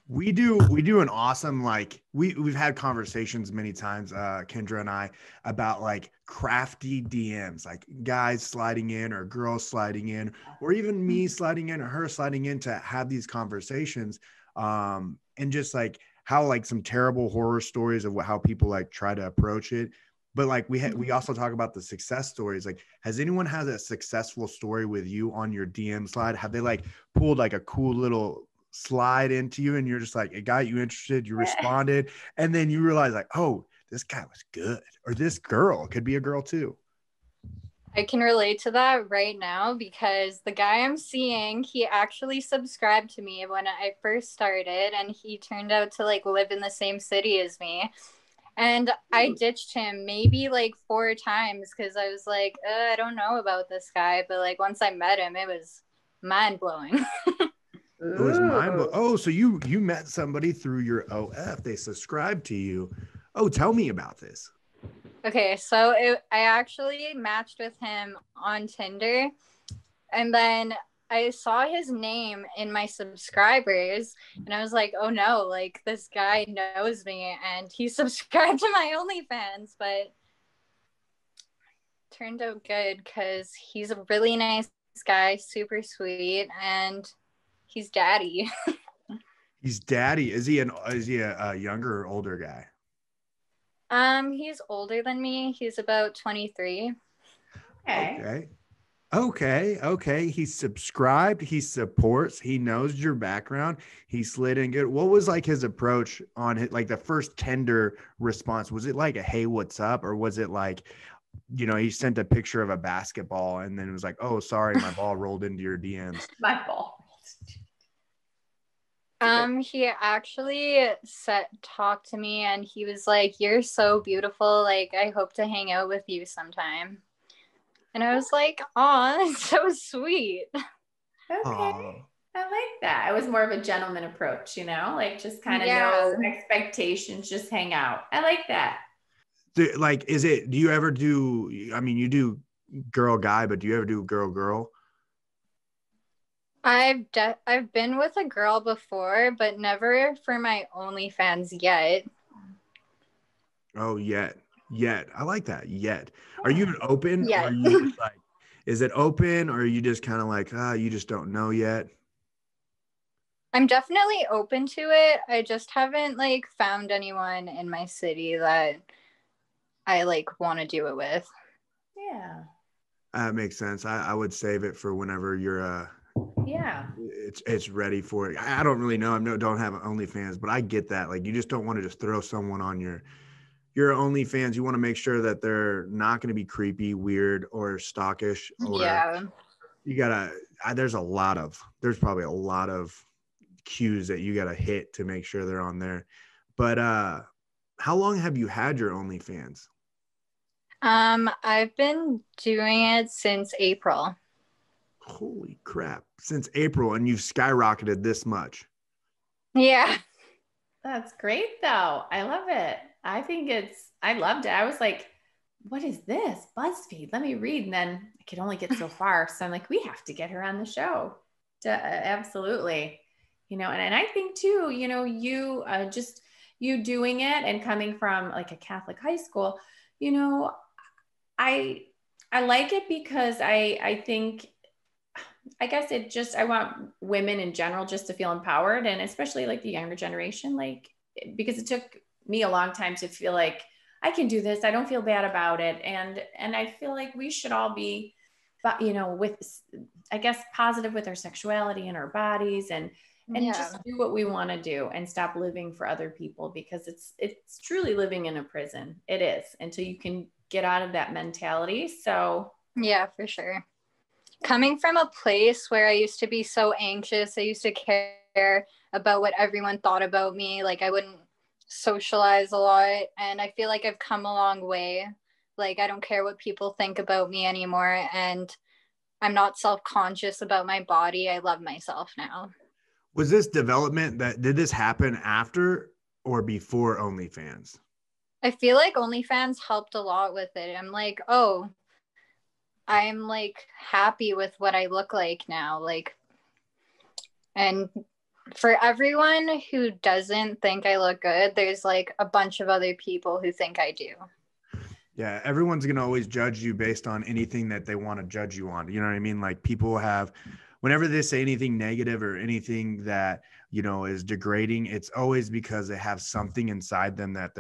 We do an awesome, like we've had conversations many times, Kendra and I, about like crafty DMs, like guys sliding in or girls sliding in, or even me sliding in or her sliding in to have these conversations. And just like how like some terrible horror stories of how people like try to approach it. But like we also talk about the success stories. Like, has anyone had a successful story with you on your DM slide? Have they like pulled like a cool little slide into you and you're just like, it got you interested, you responded, and then you realize like, oh, this guy was good, or this girl could be a girl too? I can relate to that right now because the guy I'm seeing, he actually subscribed to me when I first started, and he turned out to like live in the same city as me. And I ditched him maybe like 4 times because I was like, I don't know about this guy. But like once I met him, it was mind blowing. It was mind blowing. Oh, so you met somebody through your OF. They subscribed to you. Oh, tell me about this. Okay, so I actually matched with him on Tinder, and then I saw his name in my subscribers, and I was like, oh no, like this guy knows me, and he subscribed to my OnlyFans, but turned out good because he's a really nice guy, super sweet, and he's daddy. He's daddy. Is he a younger or older guy? He's older than me. He's about 23. Okay. He's subscribed. He supports. He knows your background. He slid in good. What was like his approach on it? Like the first tender response? Was it like a, hey, what's up? Or was it like, he sent a picture of a basketball and then it was like, oh, sorry, my ball rolled into your DMs. My ball. He actually talked to me and he was like, you're so beautiful. Like, I hope to hang out with you sometime. And I was like, aw, that's so sweet. Okay. I like that. It was more of a gentleman approach, like just kind of Yeah. no expectations, just hang out. I like that. Like, do you ever do, I mean, you do girl guy, but do you ever do girl girl? I've been with a girl before, but never for my OnlyFans yet. Oh, yet. I like that. Yet. Are you an open or Yet. are you just like, is it open or are you just kind of like, you just don't know yet? I'm definitely open to it. I just haven't like found anyone in my city that I like want to do it with. Yeah. That makes sense. I would save it for whenever you're Yeah. it's ready for it. I don't really know. Don't have OnlyFans, but I get that. Like, you just don't want to just throw someone on your OnlyFans. You want to make sure that they're not going to be creepy, weird, or stalkish. Or Yeah. you gotta. There's probably a lot of cues that you gotta hit to make sure they're on there. But how long have you had your OnlyFans? I've been doing it since April. Holy crap! Since April, and you've skyrocketed this much. Yeah. That's great though. I love it. I loved it. I was like, what is this? BuzzFeed. Let me read. And then I could only get so far. So I'm like, we have to get her on the show. Absolutely. And I think too, just you doing it and coming from like a Catholic high school, you know, I I like it because I think I guess I want women in general just to feel empowered, and especially like the younger generation, like because it took me a long time to feel like I can do this. I don't feel bad about it. And I feel like we should all be, with, I guess, positive with our sexuality and our bodies, and Yeah. just do what we want to do and stop living for other people, because it's truly living in a prison. It is, until you can get out of that mentality. So Yeah, for sure. Coming from a place where I used to be so anxious, I used to care about what everyone thought about me. Like, I wouldn't socialize a lot. And I feel like I've come a long way. Like, I don't care what people think about me anymore. And I'm not self conscious about my body. I love myself now. Was this development did this happen after or before OnlyFans? I feel like OnlyFans helped a lot with it. I'm like, oh, I'm like happy with what I look like now. Like, and for everyone who doesn't think I look good, there's like a bunch of other people who think I do. Yeah, everyone's going to always judge you based on anything that they want to judge you on. You know what I mean? Like, people whenever they say anything negative or anything that, is degrading, it's always because they have something inside them that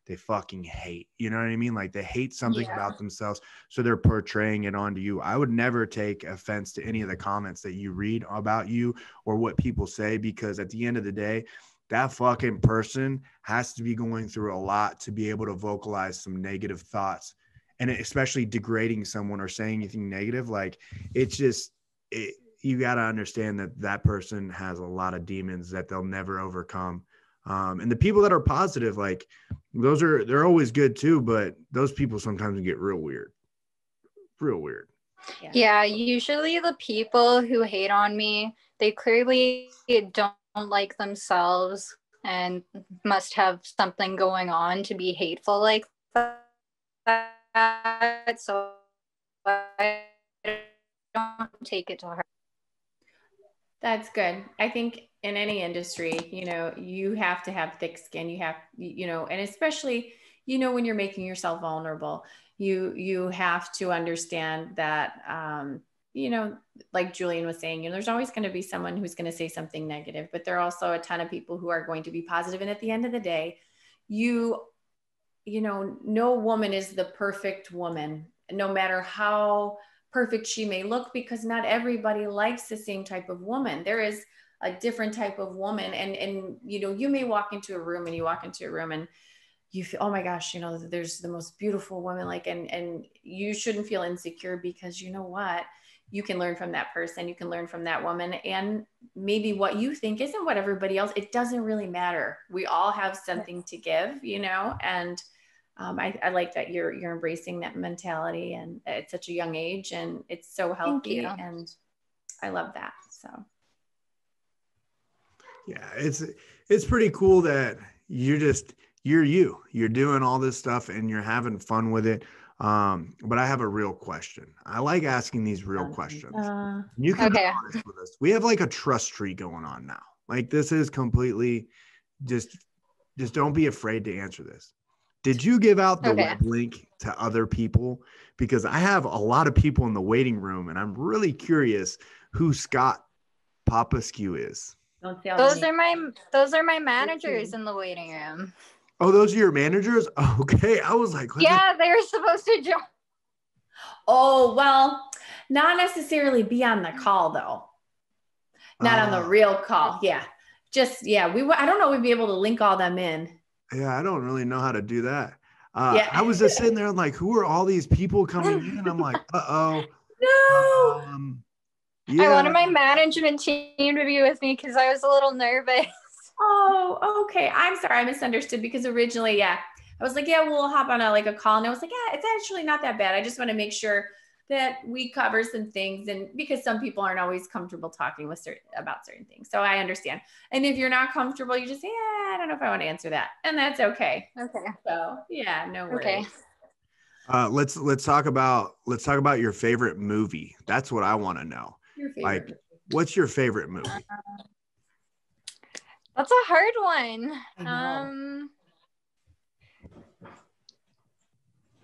they fucking hate. You know what I mean? Like, they hate something about themselves. So they're portraying it onto you. I would never take offense to any of the comments that you read about you or what people say, because at the end of the day, that fucking person has to be going through a lot to be able to vocalize some negative thoughts, and especially degrading someone or saying anything negative. Like, it's just, you got to understand that person has a lot of demons that they'll never overcome. And the people that are positive, like, they're always good too, but those people sometimes get real weird. Yeah, usually the people who hate on me, they clearly don't like themselves and must have something going on to be hateful like that. So I don't take it to heart. that's good. I think in any industry, you have to have thick skin. And especially, when you're making yourself vulnerable, you have to understand that, like Julian was saying, there's always going to be someone who's going to say something negative, but there are also a ton of people who are going to be positive. And at the end of the day, no woman is the perfect woman, no matter how perfect she may look, because not everybody likes the same type of woman. There is a different type of woman. And you may walk into a room and you feel, oh my gosh, there's the most beautiful woman, like, and you shouldn't feel insecure, because you know what? You can learn from that person. You can learn from that woman. And maybe what you think isn't what everybody else, it doesn't really matter. We all have something to give, and I like that you're embracing that mentality, and at such a young age, and it's so healthy. And I love that. So Yeah, it's pretty cool that you're doing all this stuff and you're having fun with it. But I have a real question. I like asking these real questions. You can be Okay. honest with us. We have like a trust tree going on now. Like this is completely just don't be afraid to answer this. Did you give out the web link to other people? Because I have a lot of people in the waiting room and I'm really curious who Scott Papaskew is. Don't say all Those the names. are my managers in the waiting room. Oh, those are your managers? Okay. I was like, yeah, they were supposed to join. Oh, well, not necessarily be on the call though. Not on the real call. Yeah. Just, yeah. I don't know. We'd be able to link all them in. Yeah. I don't really know how to do that. Yeah. I was just sitting there like, who are all these people coming in? I'm like, No. Yeah. I wanted my management team to be with me because I was a little nervous. Oh, okay. I'm sorry. I misunderstood because originally, I was like, yeah, we'll hop on a call. And I was like, yeah, it's actually not that bad. I just want to make sure that we cover some things. And because some people aren't always comfortable talking about certain things. So I understand. And if you're not comfortable, you just say, yeah, I don't know if I want to answer that. And that's okay. Okay. So yeah, no worries. Okay. Let's talk about your favorite movie. That's what I want to know. Your favorite movie. What's your favorite movie? That's a hard one.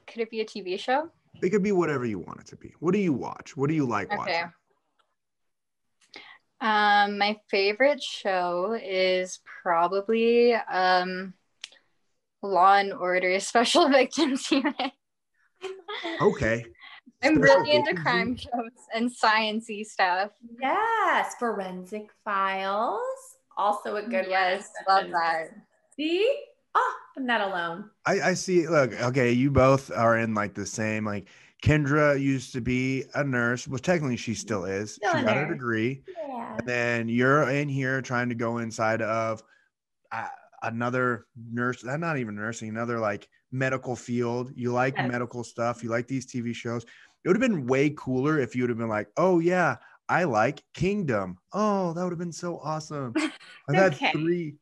Could it be a TV show? It could be whatever you want it to be. What do you watch? What do you like watching? My favorite show is probably Law and Order Special Victims Unit. Okay. I'm really into crime shows and sciencey stuff. Yes, Forensic Files. Also a good one. Yes, love that. See? Oh, I'm not alone. I see. Look, okay, you both are in like the same, like Kendra used to be a nurse. Well, technically she still is. She got a degree. Yeah. And then you're in here trying to go inside of another nurse, not even nursing, another like medical field. You like medical stuff. You like these TV shows. It would have been way cooler if you would have been like, oh yeah, I like Kingdom. Oh, that would have been so awesome. I've had three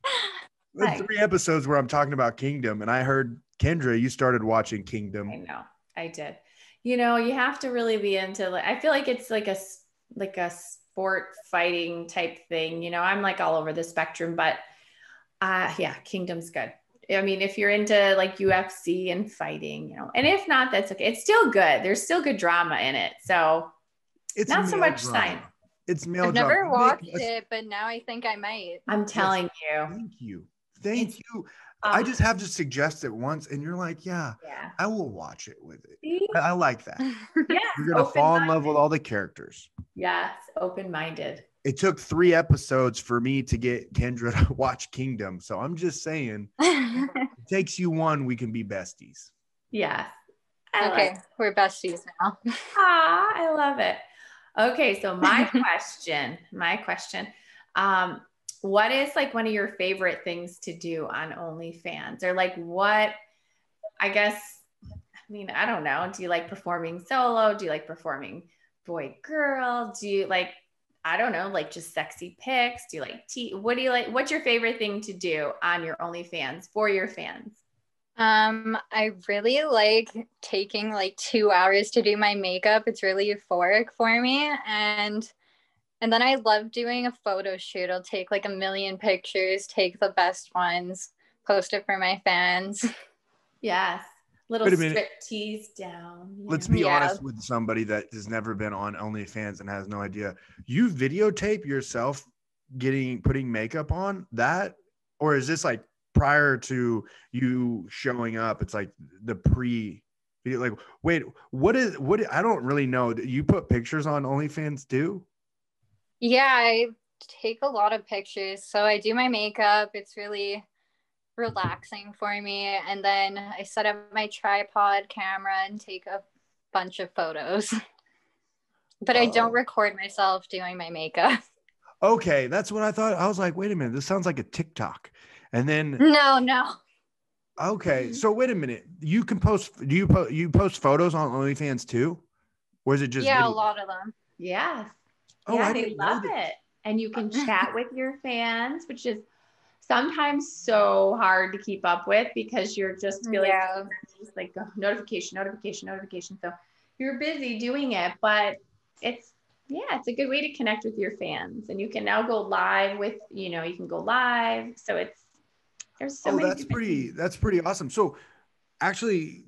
episodes where I'm talking about Kingdom, and I heard Kendra, you started watching Kingdom. I know, I did. You have to really be into. I feel like it's like a sport fighting type thing. I'm like all over the spectrum, but yeah, Kingdom's good. I mean, if you're into like UFC and fighting, and if not, that's okay. It's still good. There's still good drama in it. So it's not so much science. It's male I've never watched it, but now I think I might. I'm telling you. Thank you. I just have to suggest it once and you're like, yeah, I will watch it with it. I like that. Yeah. You're going to fall in love with all the characters. Yes. Open-minded. It took 3 episodes for me to get Kendra to watch Kingdom. So I'm just saying, it takes you one, we can be besties. Yes. Okay. We're besties now. I love it. Okay. So my question, what is like one of your favorite things to do on OnlyFans, or like what, I don't know. Do you like performing solo? Do you like performing boy, girl? Do you like, I don't know, like just sexy pics? Do you like what do you like? What's your favorite thing to do on your OnlyFans for your fans? I really like taking like 2 hours to do my makeup. It's really euphoric for me. And then I love doing a photo shoot. I'll take like 1 million pictures, take the best ones, post it for my fans. Yes. Little strip tease down. Let's be honest with somebody that has never been on OnlyFans and has no idea. You videotape yourself putting makeup on that? Or is this like prior to you showing up? It's like the pre-video. Like, wait, what I don't really know. You put pictures on OnlyFans too? Yeah, I take a lot of pictures. So I do my makeup. It's really relaxing for me. And then I set up my tripod camera and take a bunch of photos. But I don't record myself doing my makeup. Okay, that's what I thought. I was like, wait a minute, this sounds like a TikTok. And then No. Okay, so wait a minute. You can post. Do you post photos on OnlyFans too, or is it just a lot of them? Yes. Oh, yeah, they love it. and you can chat with your fans, which is sometimes so hard to keep up with because you're just feeling like notification. So you're busy doing it, but it's a good way to connect with your fans, and you can now go live with, you can go live. So there's so many. That's pretty awesome. So actually,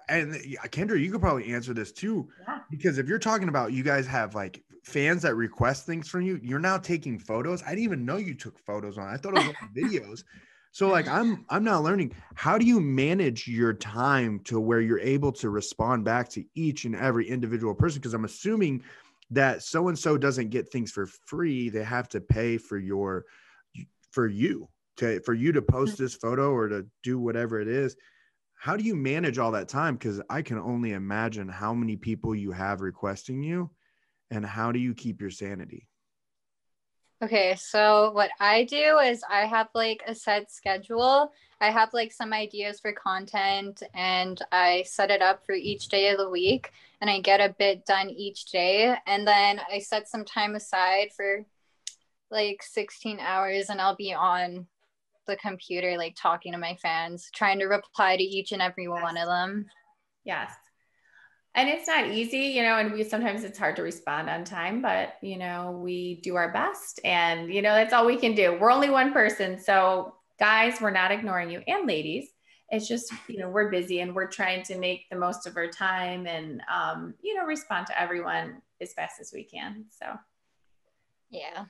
and Kendra, you could probably answer this too, because if you're talking about you guys have like fans that request things from you, you're now taking photos. I didn't even know you took photos on. I thought it was like videos. So like I'm now learning, how do you manage your time to where you're able to respond back to each and every individual person? Because I'm assuming that so-and-so doesn't get things for free. They have to pay for you to post this photo or to do whatever it is. How do you manage all that time? Because I can only imagine how many people you have requesting you, and how do you keep your sanity? Okay, so what I do is I have like a set schedule. I have like some ideas for content, and I set it up for each day of the week, and I get a bit done each day. And then I set some time aside for like 16 hours, and I'll be on the computer, like talking to my fans, trying to reply to each and every one of them. Yes. And it's not easy, and sometimes it's hard to respond on time, but we do our best, and that's all we can do. We're only one person. So guys, we're not ignoring you, and ladies. It's just, we're busy, and we're trying to make the most of our time, and respond to everyone as fast as we can. So yeah.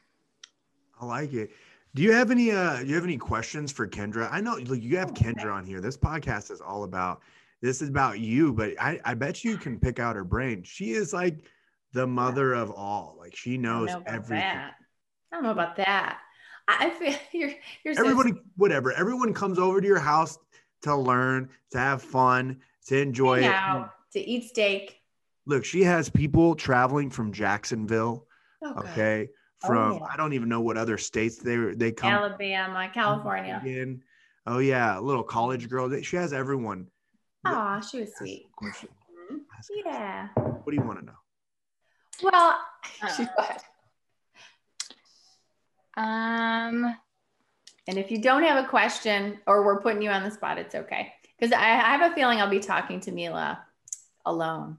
I like it. Do you have any questions for Kendra? I know you have Kendra on here. This podcast is all about, this is about you, but I bet you can pick out her brain. She is like the mother of all. Like she knows everything. I don't know about that. I feel you're everybody, whatever. Everyone comes over to your house to learn, to have fun, to enjoy it, to eat steak. Look, she has people traveling from Jacksonville. Okay. I don't even know what other states they come. Alabama, California. Oh yeah, a little college girl. She has everyone. Oh, she was sweet. Yeah. What do you want to know? Well, and if you don't have a question or we're putting you on the spot, it's okay. Because I have a feeling I'll be talking to Mila alone.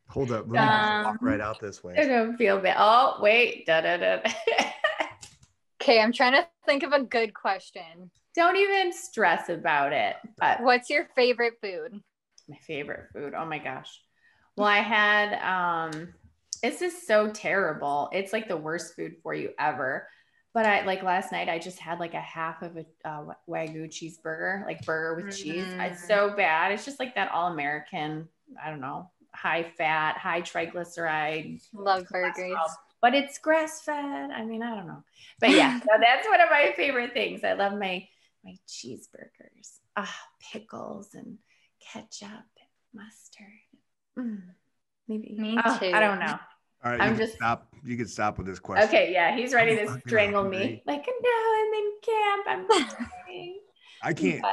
Hold up. Let me just walk right out this way. I don't feel bad. Oh, wait. Okay, I'm trying to think of a good question. Don't even stress about it. But what's your favorite food? My favorite food. Oh my gosh. Well, I had, this is so terrible. It's like the worst food for you ever. But last night, I just had like a half of a Wagyu cheeseburger, like burger with cheese. It's so bad. It's just like that all-American, I don't know, high fat, high triglyceride. Love burgers. But it's grass-fed. I mean, I don't know. But yeah, so that's one of my favorite things. I love my cheeseburgers. Pickles and ketchup and mustard. Maybe. Me too. I don't know. All right, you can stop with this question. Okay, yeah, he's ready to strangle me. Like, no, I'm in camp. I'm sorry. I can't.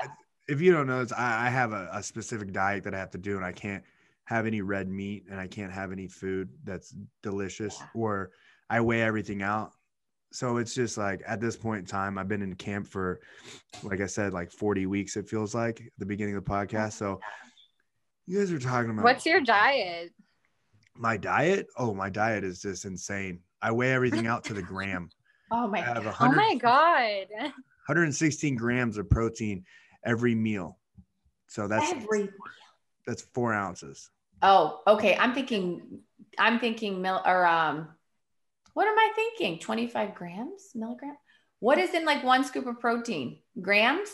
If you don't know, I have a specific diet that I have to do, and I can't have any red meat, and I can't have any food that's delicious, or I weigh everything out. So it's just like at this point in time, I've been in camp for, like I said, like 40 weeks. It feels like at the beginning of the podcast. So you guys are talking about, what's your diet? My diet? Oh, my diet is just insane. I weigh everything out to the gram. Oh my God. Oh my God. 116 grams of protein every meal. So that's 4 ounces. Oh, okay. I'm thinking what am I thinking? 25 milligrams? What is in like 1 scoop of protein? Grams?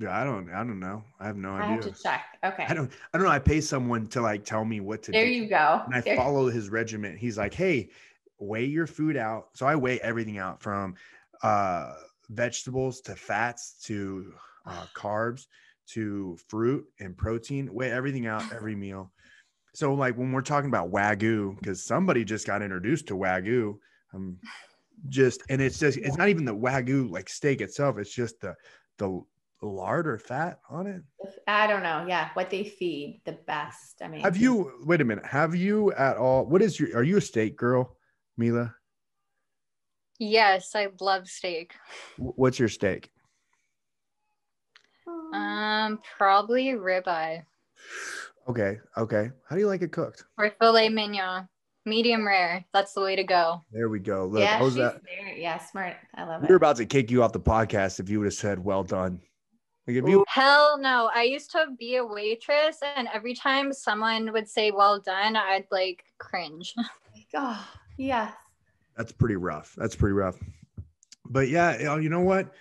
I don't know. I have no idea. I have to check. Okay. I don't know. I pay someone to like tell me what to do. There you go. And I follow his regimen. He's like, hey, weigh your food out. So I weigh everything out from vegetables to fats to carbs to fruit and protein. Weigh everything out every meal. So like when we're talking about Wagyu, because somebody just got introduced to Wagyu, and it's not even the Wagyu like steak itself. It's just the lard or fat on it. I don't know. Yeah. What they feed the best. I mean, wait a minute. Have you at all, are you a steak girl? Mila? Yes, I love steak. What's your steak? Probably ribeye. Okay. How do you like it cooked? Or filet mignon. Medium rare. That's the way to go. There we go. Look, Yeah, I was she's there. Yeah, smart. I love we were it. about to kick you off the podcast if you would have said well done. Like if you Hell no. I used to be a waitress, and every time someone would say well done, I'd like cringe. Oh, yes. That's pretty rough. But yeah, you know what?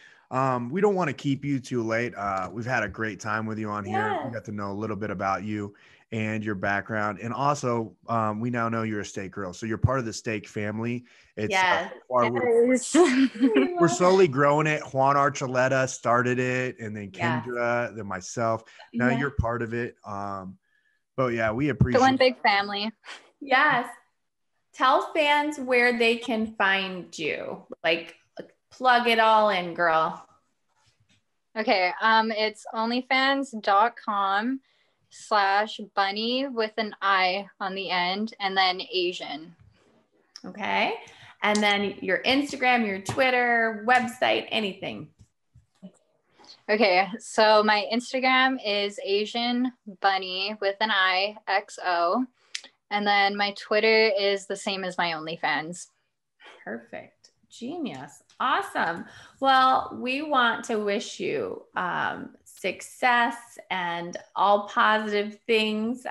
We don't want to keep you too late. We've had a great time with you on here. We got to know a little bit about you and your background. And also, we now know you're a steak girl. So you're part of the steak family. It's Yes. we're slowly growing it. Juan Archuleta started it, and then Yes. Kendra, then myself. Now Yeah. you're part of it. But yeah, we The appreciate one big family. Yes. Tell fans where they can find you. Like, plug it all in, girl. Okay. It's onlyfans.com/bunny with an I on the end, and then Asian. Okay. And then your Instagram, your Twitter, website, anything. Okay, so my Instagram is Asian Bunny with an I, XO. And then my Twitter is the same as my OnlyFans. Perfect. Genius. Awesome. Well, we want to wish you success and all positive things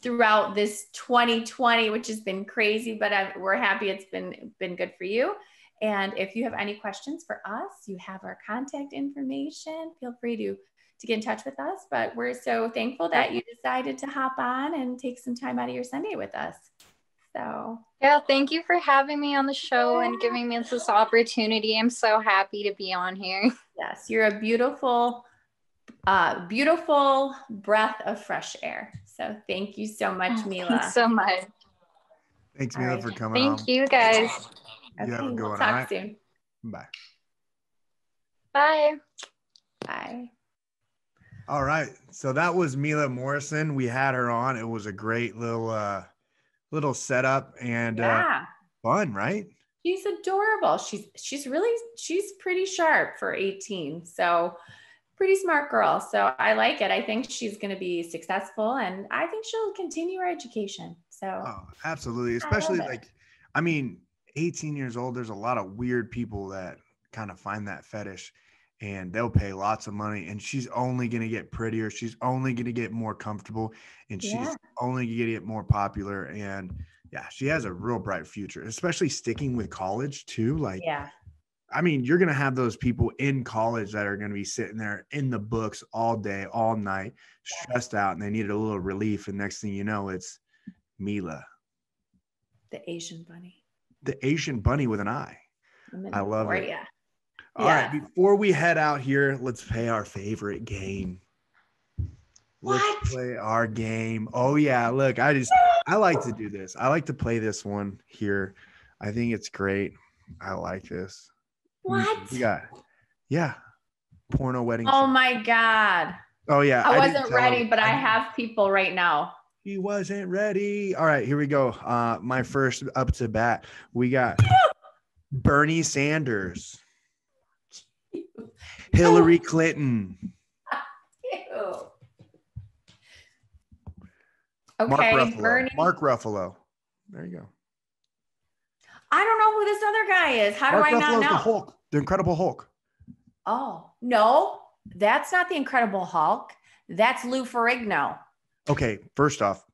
throughout this 2020, which has been crazy, but we're happy it's been good for you. And if you have any questions for us, you have our contact information. Feel free to get in touch with us. But we're so thankful that you decided to hop on and take some time out of your Sunday with us. So yeah, thank you for having me on the show and giving me this opportunity. I'm so happy to be on here. Yes, you're a beautiful, beautiful breath of fresh air. So thank you so much, Mila. Thanks so much. Thanks, Mila, for coming on. Thank you, guys. You have a good we'll one. talk soon. Bye. Bye. Bye. All right. So that was Mila Morrison. We had her on. It was a great little setup and fun, right? She's adorable. She's pretty sharp for 18. So pretty smart girl. So I like it. I think she's going to be successful, and I think she'll continue her education. So absolutely. Especially 18 years old, there's a lot of weird people that kind of find that fetish, and they'll pay lots of money, and she's only going to get prettier. She's only going to get more comfortable, and she's only going to get more popular. And yeah, she has a real bright future, especially sticking with college too. Like, you're going to have those people in college that are going to be sitting there in the books all day, all night, stressed out, and they need a little relief. And next thing you know, it's Mila. The Asian bunny. The Asian bunny with an eye. I love it. Yeah. All right. Before we head out here, let's play our favorite game. Let's play our game. Oh, yeah. Look, I like to do this. I like to play this one here. I think it's great. I like this. What? We got, porno wedding. Oh, my God. Oh, yeah. I wasn't ready, but I have people right now. He wasn't ready. All right, here we go. My first up to bat. We got Bernie Sanders, Hillary Clinton, Okay, Mark Ruffalo. There you go. I don't know who this other guy is. How do I not know? The Hulk, the Incredible Hulk. Oh, no, that's not the Incredible Hulk. That's Lou Ferrigno. Okay, first off,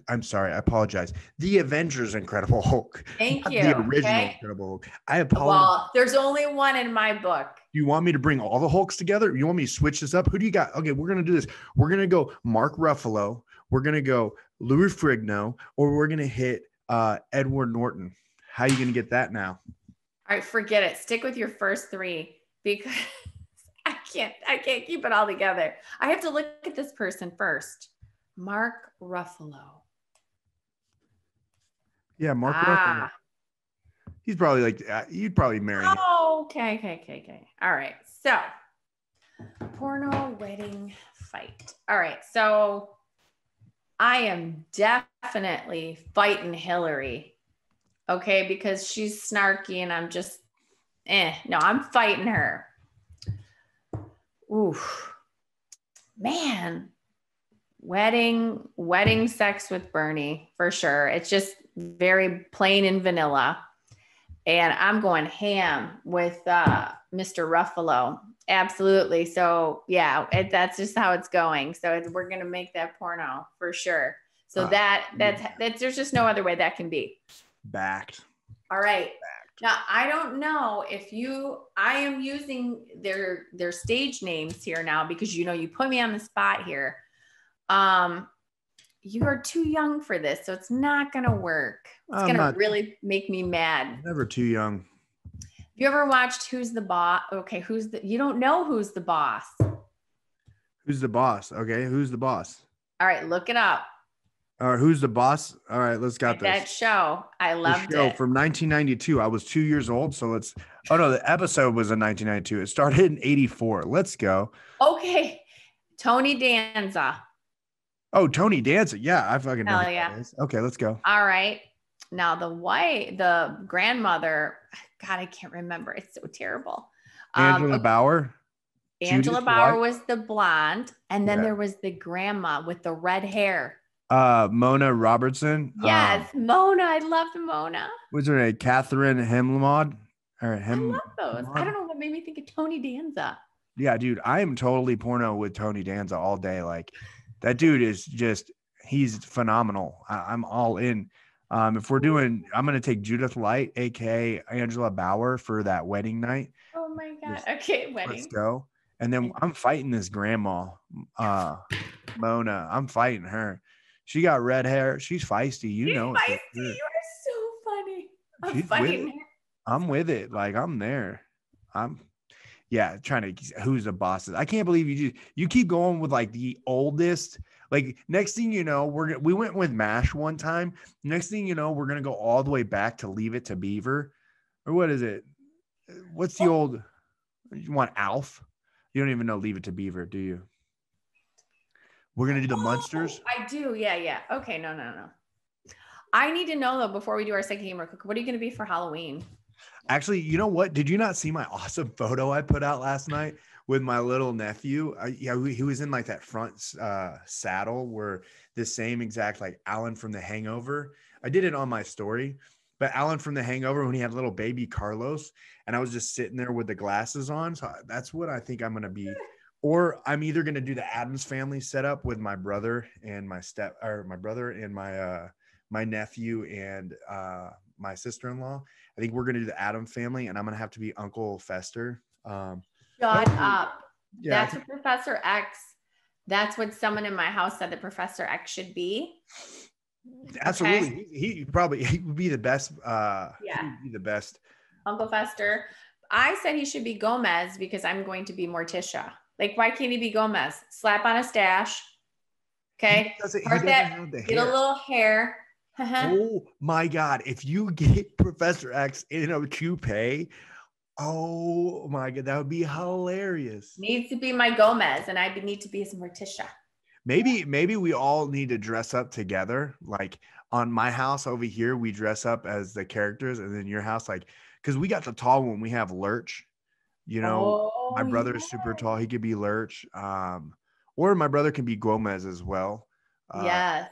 I'm sorry. I apologize. The Avengers Incredible Hulk. Thank you. The original Incredible Hulk. I apologize. Well, there's only one in my book. Do you want me to bring all the Hulks together? You want me to switch this up? Who do you got? Okay, we're going to do this. We're going to go Mark Ruffalo. We're going to go Louis Ferrigno, or we're going to hit Edward Norton. How are you going to get that now? All right, forget it. Stick with your first three because I can't keep it all together. I have to look at this person first. Mark Ruffalo. Yeah, Mark Ruffalo. He's probably like, you'd probably marry him. Oh, okay. All right. So, porno wedding fight. All right. So, I am definitely fighting Hillary. Okay, because she's snarky and I'm just, no, I'm fighting her. Oof. Man. Wedding sex with Bernie for sure. It's just very plain and vanilla. And I'm going ham with Mr. Ruffalo. Absolutely. So yeah, that's just how it's going. So we're gonna make that porno for sure. So that's there's just no other way that can be. Backed. All right. Now I don't know if I am using their stage names here now because you put me on the spot here. You are too young for this, so it's not gonna work. It's gonna really make me mad. Never too young. Have you ever watched Who's the Boss? Okay, you don't know Who's the Boss. Who's the boss? Okay, who's the boss? All right, look it up. All right, who's the boss? All right, let's got this. That show, I loved it. From 1992. I was 2 years old, so let's. Oh no, the episode was in 1992. It started in 84. Let's go. Okay, Tony Danza. Oh, Tony Danza. Yeah, I fucking know. Hell yeah. Okay, let's go. All right. Now the grandmother, God, I can't remember. It's so terrible. Angela Bauer. Angela Bauer was the blonde. And then there was the grandma with the red hair. Mona Robertson. Yes, Mona. I loved Mona. What's her name? Catherine Hemlamod. I love those. I don't know what made me think of Tony Danza. Yeah, dude. I am totally porno with Tony Danza all day. Like, that dude is he's phenomenal. I'm all in. If we're doing, I'm going to take Judith Light, aka Angela Bauer, for that wedding night. Oh my God. Okay, wedding. Let's go. And then I'm fighting this grandma, Mona. I'm fighting her. She got red hair. She's feisty. She's feisty. You are so funny. I'm fighting her. I'm with it. Like, I'm there. Trying to, who's the bosses? I can't believe you keep going with like the oldest. Like, next thing you know, we went with MASH one time. Next thing you know, we're gonna go all the way back to Leave It to Beaver, or what is it? What's the old? You want Alf? You don't even know Leave It to Beaver, do you? We're gonna do the Munsters. I do. Yeah. Okay. No. I need to know though before we do our second game. What are you gonna be for Halloween? Actually, you know what? Did you not see my awesome photo I put out last night with my little nephew? He was in like that front saddle where the same exact like Alan from The Hangover. I did it on my story, but Alan from The Hangover when he had little baby Carlos, and I was just sitting there with the glasses on. So that's what I think I'm going to be. Or I'm either going to do the Addams Family setup with my brother and my my nephew and my sister-in-law. I think we're going to do the Addams Family, and I'm going to have to be Uncle Fester. Shut up. Yeah, that's what Professor X. That's what someone in my house said that Professor X should be. Absolutely. Okay. He would be the best. He would be the best. Uncle Fester. I said he should be Gomez because I'm going to be Morticia. Like, why can't he be Gomez? Slap on a stash. Okay. Get a little hair. Oh my God. If you get Professor X in a toupee, oh my God, that would be hilarious. Needs to be my Gomez, and I need to be his Morticia. Maybe we all need to dress up together. Like, on my house over here, we dress up as the characters, and then your house, like, because we got the tall one, we have Lurch. My brother is super tall. He could be Lurch. Or my brother can be Gomez as well. Yes.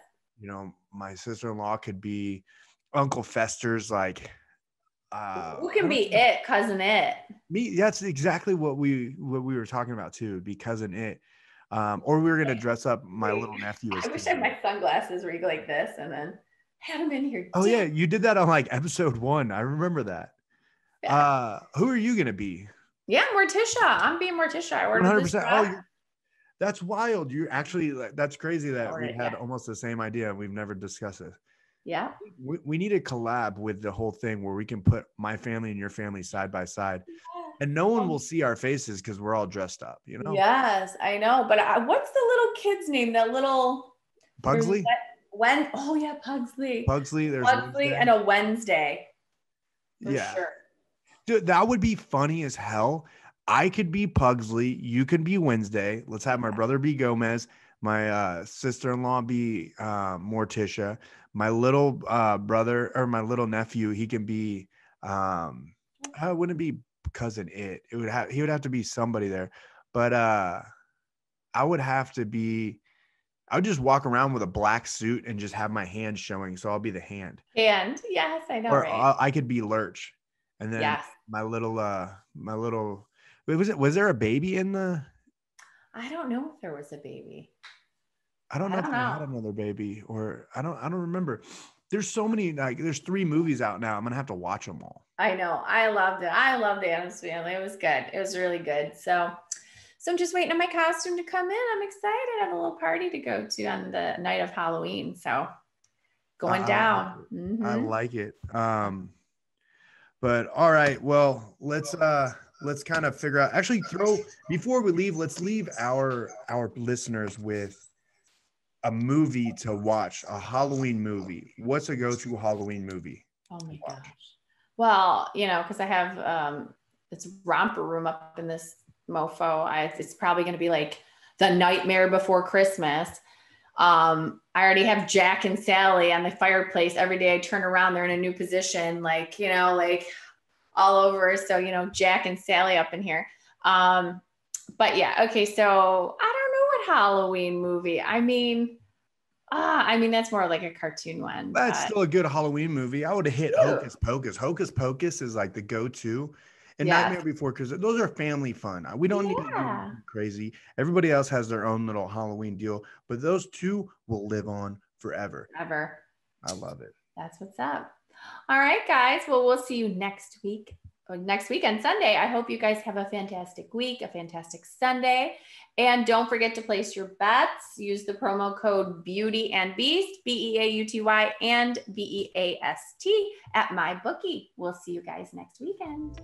My sister-in-law could be Uncle Fester's, like, who can be it? Cousin It. Me. That's exactly what we were talking about too. It'd be Cousin It. Or we were gonna dress up my little nephew. I wish I had my sunglasses were like this, and then had him in here. Oh yeah, you did that on like episode 1. I remember that. Yeah. Who are you gonna be? Yeah, Morticia. I'm being Morticia. I ordered 100%. Oh, that's wild. You're actually, that's crazy that we had almost the same idea. We've never discussed it. Yeah. We need to collab with the whole thing where we can put my family and your family side by side, and no one will see our faces because we're all dressed up, Yes, I know. But what's the little kid's name? That little Pugsley? Oh yeah, Pugsley. Pugsley. There's Pugsley and a Wednesday. For sure. Dude, that would be funny as hell. I could be Pugsley. You could be Wednesday. Let's have my brother be Gomez. My sister-in-law be Morticia. My little brother or my little nephew, he can be it wouldn't be cousin It. He would have to be somebody there. But I would have to be I would just walk around with a black suit and just have my hand showing. So I'll be the hand. And yes, I know, Or right? I could be Lurch. And then Yes. my little wait, was there a baby in the I don't know if there was a baby. I don't know I if don't they had know. another baby or I don't remember. There's so many, like there's 3 movies out now. I'm gonna have to watch them all. I know. I loved it. I loved the Addams Family. It was good. It was really good. So I'm just waiting on my costume to come in. I'm excited. I have a little party to go to on the night of Halloween. So going down. I Mm-hmm. like it. But all right, well, let's kind of figure out actually before we leave, let's leave our listeners with a movie to watch, a Halloween movie. What's a go-to Halloween movie? Oh my gosh. Well, because I have it's romper room up in this mofo. It's probably going to be like The Nightmare Before Christmas. I already have Jack and Sally on the fireplace. Every day I turn around, they're in a new position, like all over. So, Jack and Sally up in here. But yeah, okay. So I don't know what Halloween movie. I mean, that's more like a cartoon one. That's But still a good Halloween movie. I would have hit Cute. Hocus Pocus. Hocus Pocus is like the go-to. And Yeah. Nightmare Before Christmas, those are family fun. We don't need to do anything crazy. Everybody else has their own little Halloween deal, but those two will live on forever. Forever. I love it. That's what's up. All right, guys. Well, we'll see you next week on Sunday. I hope you guys have a fantastic week, a fantastic Sunday. And don't forget to place your bets. Use the promo code Beauty and Beast, BEAUTY and BEAST at MyBookie. We'll see you guys next weekend.